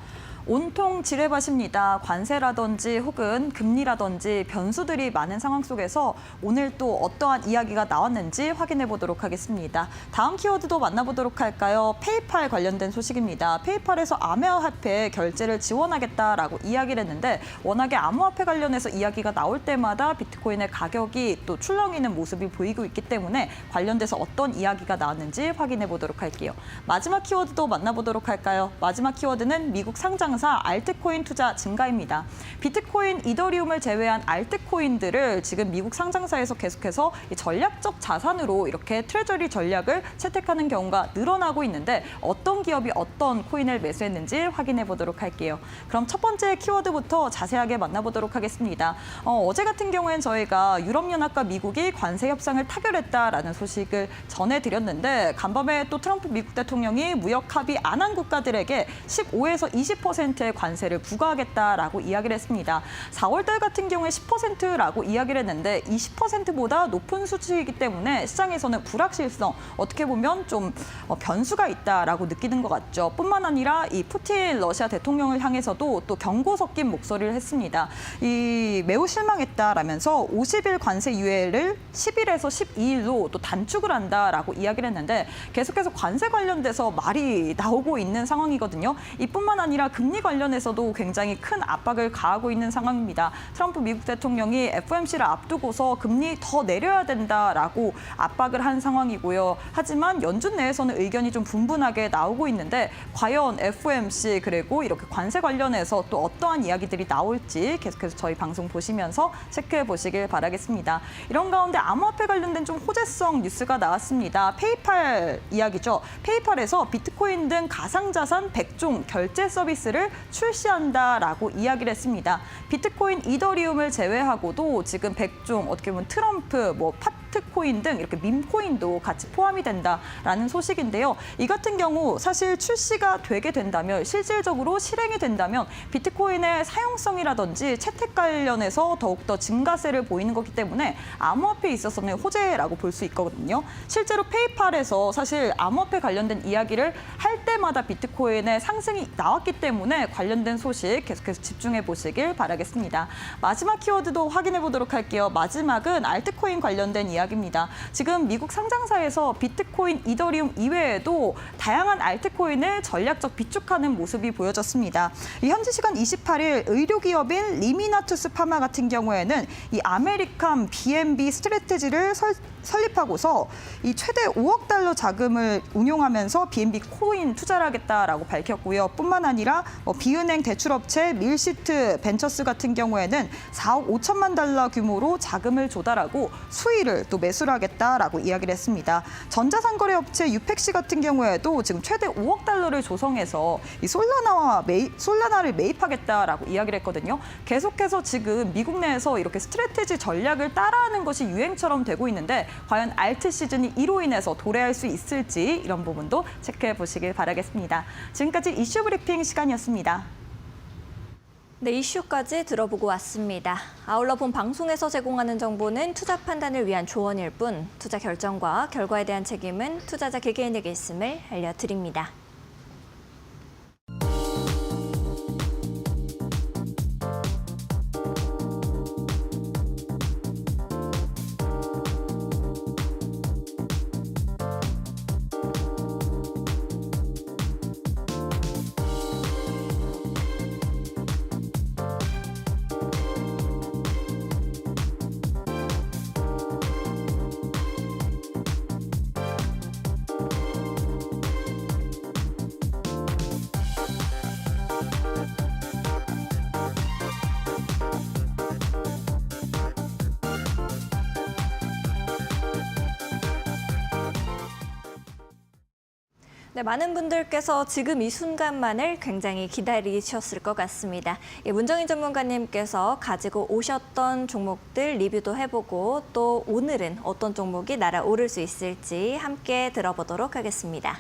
온통 지뢰밭입니다. 관세라든지 혹은 금리라든지 변수들이 많은 상황 속에서 오늘 또 어떠한 이야기가 나왔는지 확인해 보도록 하겠습니다. 다음 키워드도 만나보도록 할까요? 페이팔 관련된 소식입니다. 페이팔에서 암호화폐 결제를 지원하겠다라고 이야기를 했는데 워낙에 암호화폐 관련해서 이야기가 나올 때마다 비트코인의 가격이 또 출렁이는 모습이 보이고 있기 때문에 관련돼서 어떤 이야기가 나왔는지 확인해 보도록 할게요. 마지막 키워드도 만나보도록 할까요? 마지막 키워드는 미국 상장 알트코인 투자 증가입니다. 비트코인, 이더리움을 제외한 알트코인들을 지금 미국 상장사에서 계속해서 전략적 자산으로 이렇게 트레저리 전략을 채택하는 경우가 늘어나고 있는데 어떤 기업이 어떤 코인을 매수했는지 확인해 보도록 할게요. 그럼 첫 번째 키워드부터 자세하게 만나보도록 하겠습니다. 어제 같은 경우엔 저희가 유럽연합과 미국이 관세 협상을 타결했다라는 소식을 전해드렸는데 간밤에 또 트럼프 미국 대통령이 무역 합의 안 한 국가들에게 15에서 20%의 관세를 부과하겠다라고 이야기를 했습니다. 4월 달 같은 경우에 10%라고 이야기를 했는데 이 10%보다 높은 수치이기 때문에 시장에서는 불확실성, 어떻게 보면 좀 변수가 있다라고 느끼는 것 같죠. 뿐만 아니라 이 푸틴 러시아 대통령을 향해서도 또 경고 섞인 목소리를 했습니다. 이 매우 실망했다라면서 50일 관세 유예를 10일에서 12일로 또 단축을 한다라고 이야기를 했는데 계속해서 관세 관련돼서 말이 나오고 있는 상황이거든요. 이뿐만 아니라 금리 관련해서도 굉장히 큰 압박을 가하고 있는 상황입니다. 트럼프 미국 대통령이 FOMC를 앞두고서 금리 더 내려야 된다라고 압박을 한 상황이고요. 하지만 연준 내에서는 의견이 좀 분분하게 나오고 있는데 과연 FOMC 그리고 이렇게 관세 관련해서 또 어떠한 이야기들이 나올지 계속해서 저희 방송 보시면서 체크해 보시길 바라겠습니다. 이런 가운데 암호화폐 관련된 좀 호재성 뉴스가 나왔습니다. 페이팔 이야기죠. 페이팔에서 비트코인 등 가상자산 100종 결제 서비스를 출시한다라고 이야기를 했습니다. 비트코인, 이더리움을 제외하고도 지금 100종 어떻게 보면 트럼프, 파트코인 등 이렇게 밈코인도 같이 포함이 된다라는 소식인데요. 이 같은 경우 사실 출시가 되게 된다면 실질적으로 실행이 된다면 비트코인의 사용성이라든지 채택 관련해서 더욱더 증가세를 보이는 거기 때문에 암호화폐에 있어서는 호재라고 볼 수 있거든요. 실제로 페이팔에서 사실 암호화폐 관련된 이야기를 할 때마다 비트코인의 상승이 나왔기 때문에 관련된 소식 계속해서 집중해 보시길 바라겠습니다. 마지막 키워드도 확인해 보도록 할게요. 마지막은 알트코인 관련된 이야기입니다. 지금 미국 상장사에서 비트코인, 이더리움 이외에도 다양한 알트코인을 전략적 비축하는 모습이 보여졌습니다. 이 현지 시간 28일 의료기업인 리미나투스 파마 같은 경우에는 이 아메리칸 BNB 스트래테지를 설립하고서 이 최대 5억 달러 자금을 운용하면서 BNB 코인 투자를 하겠다라고 밝혔고요. 뿐만 아니라 비은행 대출업체 밀시트 벤처스 같은 경우에는 4억 5천만 달러 규모로 자금을 조달하고 수익을 또 매수를 하겠다라고 이야기를 했습니다. 전자상거래 업체 유펙시 같은 경우에도 지금 최대 5억 달러를 조성해서 이 솔라나를 매입하겠다라고 이야기를 했거든요. 계속해서 지금 미국 내에서 이렇게 스트래테지 전략을 따라하는 것이 유행처럼 되고 있는데 과연 알트 시즌이 이로 인해서 도래할 수 있을지 이런 부분도 체크해 보시길 바라겠습니다. 지금까지 이슈 브리핑 시간이었습니다. 네, 이슈까지 들어보고 왔습니다. 아울러 본 방송에서 제공하는 정보는 투자 판단을 위한 조언일 뿐 투자 결정과 결과에 대한 책임은 투자자 개개인에게 있음을 알려드립니다. 네, 많은 분들께서 지금 이 순간만을 굉장히 기다리셨을 것 같습니다. 문정인 전문가님께서 가지고 오셨던 종목들 리뷰도 해보고 또 오늘은 어떤 종목이 날아오를 수 있을지 함께 들어보도록 하겠습니다.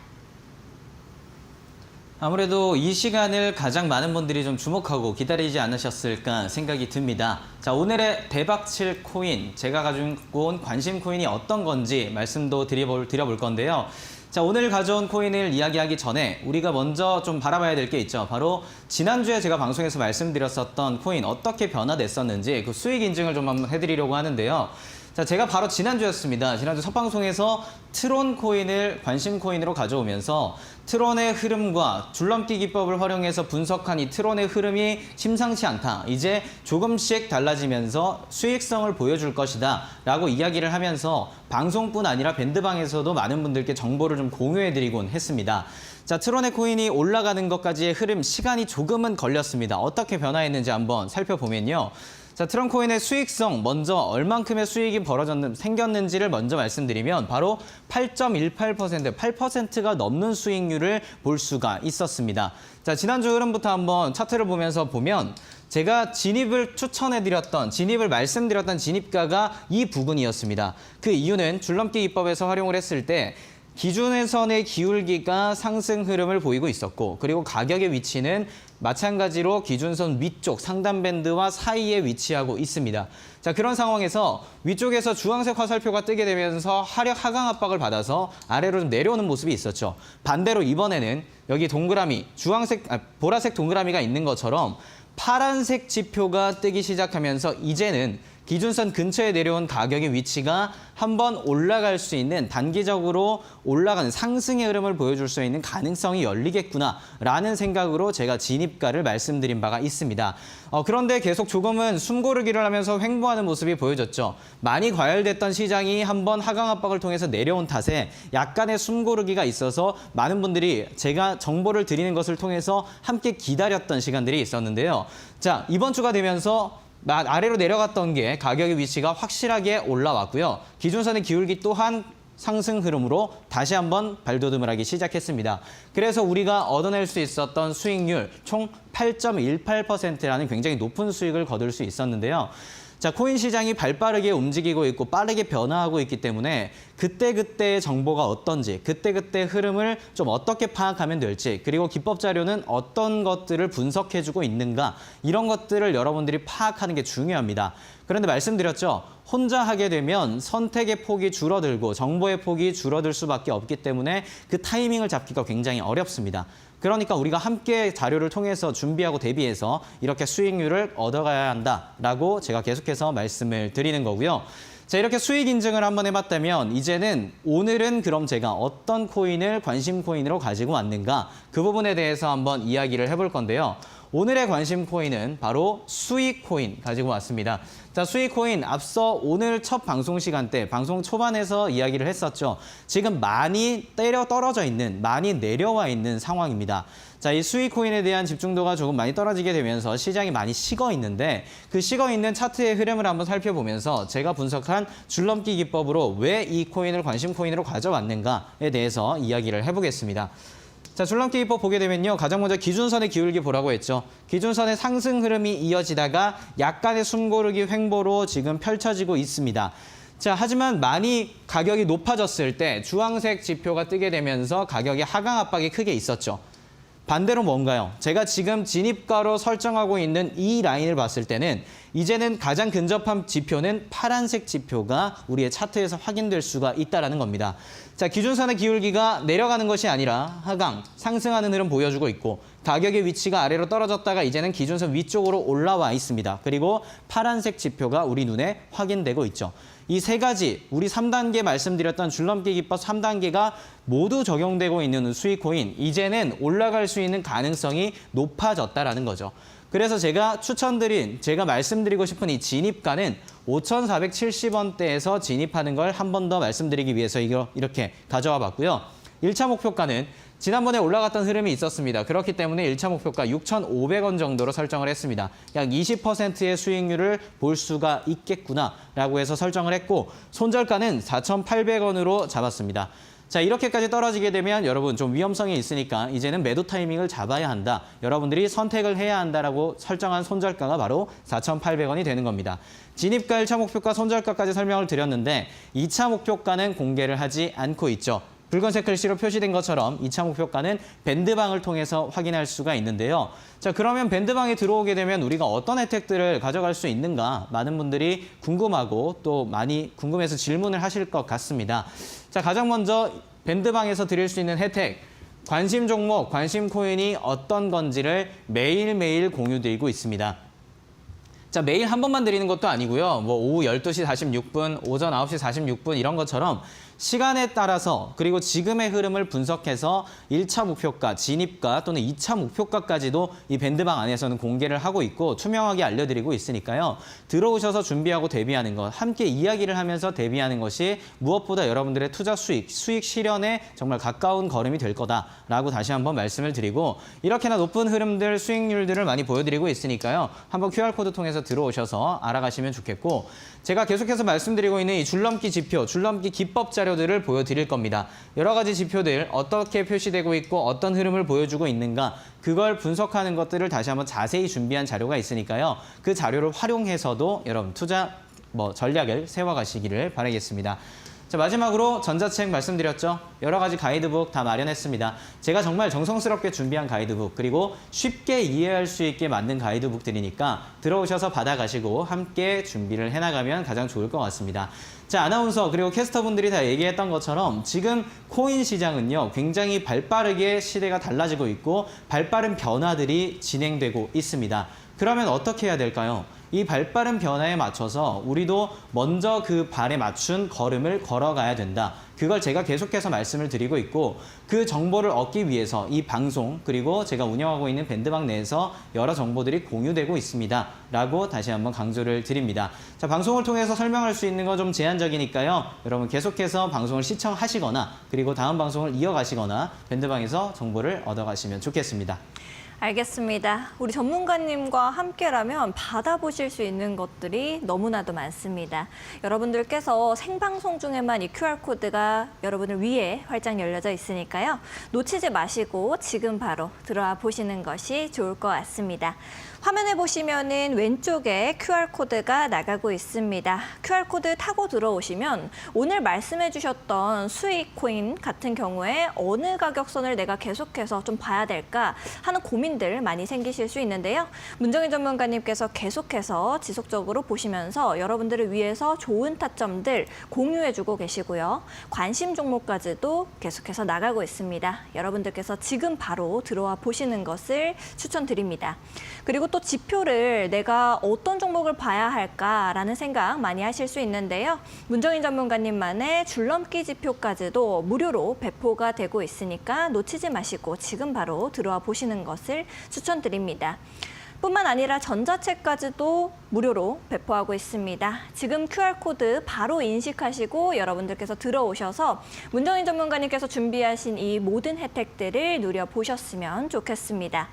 아무래도 이 시간을 가장 많은 분들이 좀 주목하고 기다리지 않으셨을까 생각이 듭니다. 자, 오늘의 대박칠 코인, 제가 가지고 온 관심 코인이 어떤 건지 말씀도 드려볼 건데요. 자, 오늘 가져온 코인을 이야기하기 전에 우리가 먼저 좀 바라봐야 될 게 있죠. 바로 지난주에 제가 방송에서 말씀드렸었던 코인 어떻게 변화됐었는지 그 수익 인증을 좀 한번 해드리려고 하는데요. 자, 제가 바로 지난주였습니다. 지난주 첫 방송에서 트론 코인을 관심 코인으로 가져오면서 트론의 흐름과 줄넘기 기법을 활용해서 분석한 이 트론의 흐름이 심상치 않다. 이제 조금씩 달라지면서 수익성을 보여줄 것이다. 라고 이야기를 하면서 방송뿐 아니라 밴드방에서도 많은 분들께 정보를 좀 공유해드리곤 했습니다. 자, 트론의 코인이 올라가는 것까지의 흐름 시간이 조금은 걸렸습니다. 어떻게 변화했는지 한번 살펴보면요. 자, 트론 코인의 수익성, 먼저 얼만큼의 수익이 생겼는지를 먼저 말씀드리면 바로 8.18%, 8%가 넘는 수익률을 볼 수가 있었습니다. 자, 지난주 흐름부터 한번 차트를 보면서 보면 제가 진입을 진입을 말씀드렸던 진입가가 이 부분이었습니다. 그 이유는 줄넘기 기법에서 활용을 했을 때 기준선의 기울기가 상승 흐름을 보이고 있었고, 그리고 가격의 위치는 마찬가지로 기준선 위쪽 상단 밴드와 사이에 위치하고 있습니다. 자, 그런 상황에서 위쪽에서 주황색 화살표가 뜨게 되면서 하강 압박을 받아서 아래로 좀 내려오는 모습이 있었죠. 반대로 이번에는 여기 동그라미, 보라색 동그라미가 있는 것처럼 파란색 지표가 뜨기 시작하면서 이제는 기준선 근처에 내려온 가격의 위치가 한번 올라갈 수 있는, 단기적으로 올라가는 상승의 흐름을 보여줄 수 있는 가능성이 열리겠구나라는 생각으로 제가 진입가를 말씀드린 바가 있습니다. 그런데 계속 조금은 숨고르기를 하면서 횡보하는 모습이 보여졌죠. 많이 과열됐던 시장이 한번 하강 압박을 통해서 내려온 탓에 약간의 숨고르기가 있어서 많은 분들이 제가 정보를 드리는 것을 통해서 함께 기다렸던 시간들이 있었는데요. 자, 이번 주가 되면서 아래로 내려갔던 게 가격의 위치가 확실하게 올라왔고요. 기준선의 기울기 또한 상승 흐름으로 다시 한번 발돋움을 하기 시작했습니다. 그래서 우리가 얻어낼 수 있었던 수익률 총 8.18%라는 굉장히 높은 수익을 거둘 수 있었는데요. 자, 코인 시장이 발빠르게 움직이고 있고 빠르게 변화하고 있기 때문에 그때그때의 정보가 어떤지, 그때그때 흐름을 좀 어떻게 파악하면 될지, 그리고 기법 자료는 어떤 것들을 분석해주고 있는가, 이런 것들을 여러분들이 파악하는 게 중요합니다. 그런데 말씀드렸죠. 혼자 하게 되면 선택의 폭이 줄어들고 정보의 폭이 줄어들 수밖에 없기 때문에 그 타이밍을 잡기가 굉장히 어렵습니다. 그러니까 우리가 함께 자료를 통해서 준비하고 대비해서 이렇게 수익률을 얻어가야 한다라고 제가 계속해서 말씀을 드리는 거고요. 자, 이렇게 수익 인증을 한번 해봤다면 이제는 오늘은 그럼 제가 어떤 코인을 관심 코인으로 가지고 왔는가, 그 부분에 대해서 한번 이야기를 해볼 건데요. 오늘의 관심 코인은 바로 수익 코인 가지고 왔습니다. 자, 수익 코인 앞서 오늘 첫 방송 시간대, 방송 초반에서 이야기를 했었죠. 지금 많이 떨어져 있는, 많이 내려와 있는 상황입니다. 자, 이 수익 코인에 대한 집중도가 조금 많이 떨어지게 되면서 시장이 많이 식어 있는데, 그 식어 있는 차트의 흐름을 한번 살펴보면서 제가 분석한 줄넘기 기법으로 왜 이 코인을 관심 코인으로 가져왔는가에 대해서 이야기를 해보겠습니다. 자, 줄넘기 기법 보게 되면요. 가장 먼저 기준선의 기울기 보라고 했죠. 기준선의 상승 흐름이 이어지다가 약간의 숨고르기 횡보로 지금 펼쳐지고 있습니다. 자, 하지만 많이 가격이 높아졌을 때 주황색 지표가 뜨게 되면서 가격의 하강 압박이 크게 있었죠. 반대로 뭔가요? 제가 지금 진입가로 설정하고 있는 이 라인을 봤을 때는 이제는 가장 근접한 지표는 파란색 지표가 우리의 차트에서 확인될 수가 있다는 겁니다. 자, 기준선의 기울기가 내려가는 것이 아니라 하강, 상승하는 흐름 보여주고 있고 가격의 위치가 아래로 떨어졌다가 이제는 기준선 위쪽으로 올라와 있습니다. 그리고 파란색 지표가 우리 눈에 확인되고 있죠. 이 세 가지, 우리 3단계 말씀드렸던 줄넘기 기법 3단계가 모두 적용되고 있는 수익 코인, 이제는 올라갈 수 있는 가능성이 높아졌다라는 거죠. 그래서 제가 말씀드리고 싶은 이 진입가는 5,470원대에서 진입하는 걸 한 번 더 말씀드리기 위해서 이렇게 가져와 봤고요. 1차 목표가는 지난번에 올라갔던 흐름이 있었습니다. 그렇기 때문에 1차 목표가 6,500원 정도로 설정을 했습니다. 약 20%의 수익률을 볼 수가 있겠구나라고 해서 설정을 했고 손절가는 4,800원으로 잡았습니다. 자, 이렇게까지 떨어지게 되면 여러분 좀 위험성이 있으니까 이제는 매도 타이밍을 잡아야 한다. 여러분들이 선택을 해야 한다라고 설정한 손절가가 바로 4,800원이 되는 겁니다. 진입가 1차 목표가 손절가까지 설명을 드렸는데 2차 목표가는 공개를 하지 않고 있죠. 붉은색 글씨로 표시된 것처럼 2차 목표가는 밴드방을 통해서 확인할 수가 있는데요. 자, 그러면 밴드방에 들어오게 되면 우리가 어떤 혜택들을 가져갈 수 있는가? 많은 분들이 궁금하고 또 많이 궁금해서 질문을 하실 것 같습니다. 자, 가장 먼저 밴드방에서 드릴 수 있는 혜택, 관심 종목, 관심 코인이 어떤 건지를 매일매일 공유드리고 있습니다. 자, 매일 한 번만 드리는 것도 아니고요. 뭐 오후 12시 46분, 오전 9시 46분 이런 것처럼 시간에 따라서 그리고 지금의 흐름을 분석해서 1차 목표가, 진입가 또는 2차 목표가까지도 이 밴드방 안에서는 공개를 하고 있고 투명하게 알려드리고 있으니까요. 들어오셔서 준비하고 대비하는 것, 함께 이야기를 하면서 대비하는 것이 무엇보다 여러분들의 투자 수익 실현에 정말 가까운 걸음이 될 거다라고 다시 한번 말씀을 드리고 이렇게나 높은 흐름들, 수익률들을 많이 보여드리고 있으니까요. 한번 QR코드 통해서 들어오셔서 알아가시면 좋겠고 제가 계속해서 말씀드리고 있는 이 줄넘기 지표, 줄넘기 기법 자료들을 보여드릴 겁니다. 여러 가지 지표들 어떻게 표시되고 있고 어떤 흐름을 보여주고 있는가 그걸 분석하는 것들을 다시 한번 자세히 준비한 자료가 있으니까요. 그 자료를 활용해서도 여러분 투자 전략을 세워가시기를 바라겠습니다. 자, 마지막으로 전자책 말씀드렸죠. 여러 가지 가이드북 다 마련했습니다. 제가 정말 정성스럽게 준비한 가이드북 그리고 쉽게 이해할 수 있게 만든 가이드북들이니까 들어오셔서 받아가시고 함께 준비를 해나가면 가장 좋을 것 같습니다. 자, 아나운서 그리고 캐스터분들이 다 얘기했던 것처럼 지금 코인 시장은요. 굉장히 발빠르게 시대가 달라지고 있고 발빠른 변화들이 진행되고 있습니다. 그러면 어떻게 해야 될까요? 이 발빠른 변화에 맞춰서 우리도 먼저 그 발에 맞춘 걸음을 걸어가야 된다. 그걸 제가 계속해서 말씀을 드리고 있고 그 정보를 얻기 위해서 이 방송 그리고 제가 운영하고 있는 밴드방 내에서 여러 정보들이 공유되고 있습니다. 라고 다시 한번 강조를 드립니다. 자, 방송을 통해서 설명할 수 있는 건 좀 제한적이니까요. 여러분 계속해서 방송을 시청하시거나 그리고 다음 방송을 이어가시거나 밴드방에서 정보를 얻어가시면 좋겠습니다. 알겠습니다. 우리 전문가님과 함께라면 받아보실 수 있는 것들이 너무나도 많습니다. 여러분들께서 생방송 중에만 이 QR코드가 여러분을 위해 활짝 열려져 있으니까요. 놓치지 마시고 지금 바로 들어와 보시는 것이 좋을 것 같습니다. 화면에 보시면은 왼쪽에 QR코드가 나가고 있습니다. QR코드 타고 들어오시면 오늘 말씀해 주셨던 수익 코인 같은 경우에 어느 가격선을 내가 계속해서 좀 봐야 될까 하는 고민들 많이 생기실 수 있는데요. 문정인 전문가님께서 계속해서 지속적으로 보시면서 여러분들을 위해서 좋은 타점들 공유해 주고 계시고요. 관심 종목까지도 계속해서 나가고 있습니다. 여러분들께서 지금 바로 들어와 보시는 것을 추천드립니다. 그리고 또 지표를 내가 어떤 종목을 봐야 할까라는 생각 많이 하실 수 있는데요. 문정인 전문가님만의 줄넘기 지표까지도 무료로 배포가 되고 있으니까 놓치지 마시고 지금 바로 들어와 보시는 것을 추천드립니다. 뿐만 아니라 전자책까지도 무료로 배포하고 있습니다. 지금 QR코드 바로 인식하시고 여러분들께서 들어오셔서 문정인 전문가님께서 준비하신 이 모든 혜택들을 누려보셨으면 좋겠습니다.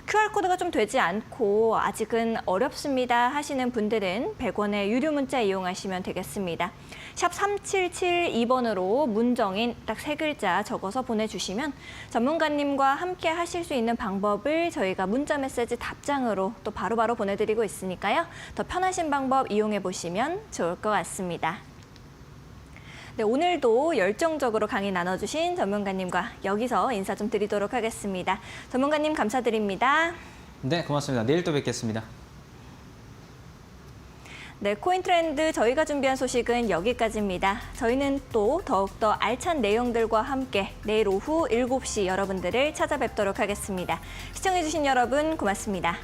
QR코드가 좀 되지 않고 아직은 어렵습니다 하시는 분들은 100원의 유료 문자 이용하시면 되겠습니다. 샵 3772번으로 문정인 딱 3글자 적어서 보내주시면 전문가님과 함께 하실 수 있는 방법을 저희가 문자 메시지 답장으로 또 바로바로 보내드리고 있으니까요. 더 편하신 방법 이용해 보시면 좋을 것 같습니다. 네, 오늘도 열정적으로 강의 나눠주신 전문가님과 여기서 인사 좀 드리도록 하겠습니다. 전문가님 감사드립니다. 네, 고맙습니다. 내일 또 뵙겠습니다. 네, 코인 트렌드 저희가 준비한 소식은 여기까지입니다. 저희는 또 더욱더 알찬 내용들과 함께 내일 오후 7시 여러분들을 찾아뵙도록 하겠습니다. 시청해주신 여러분 고맙습니다.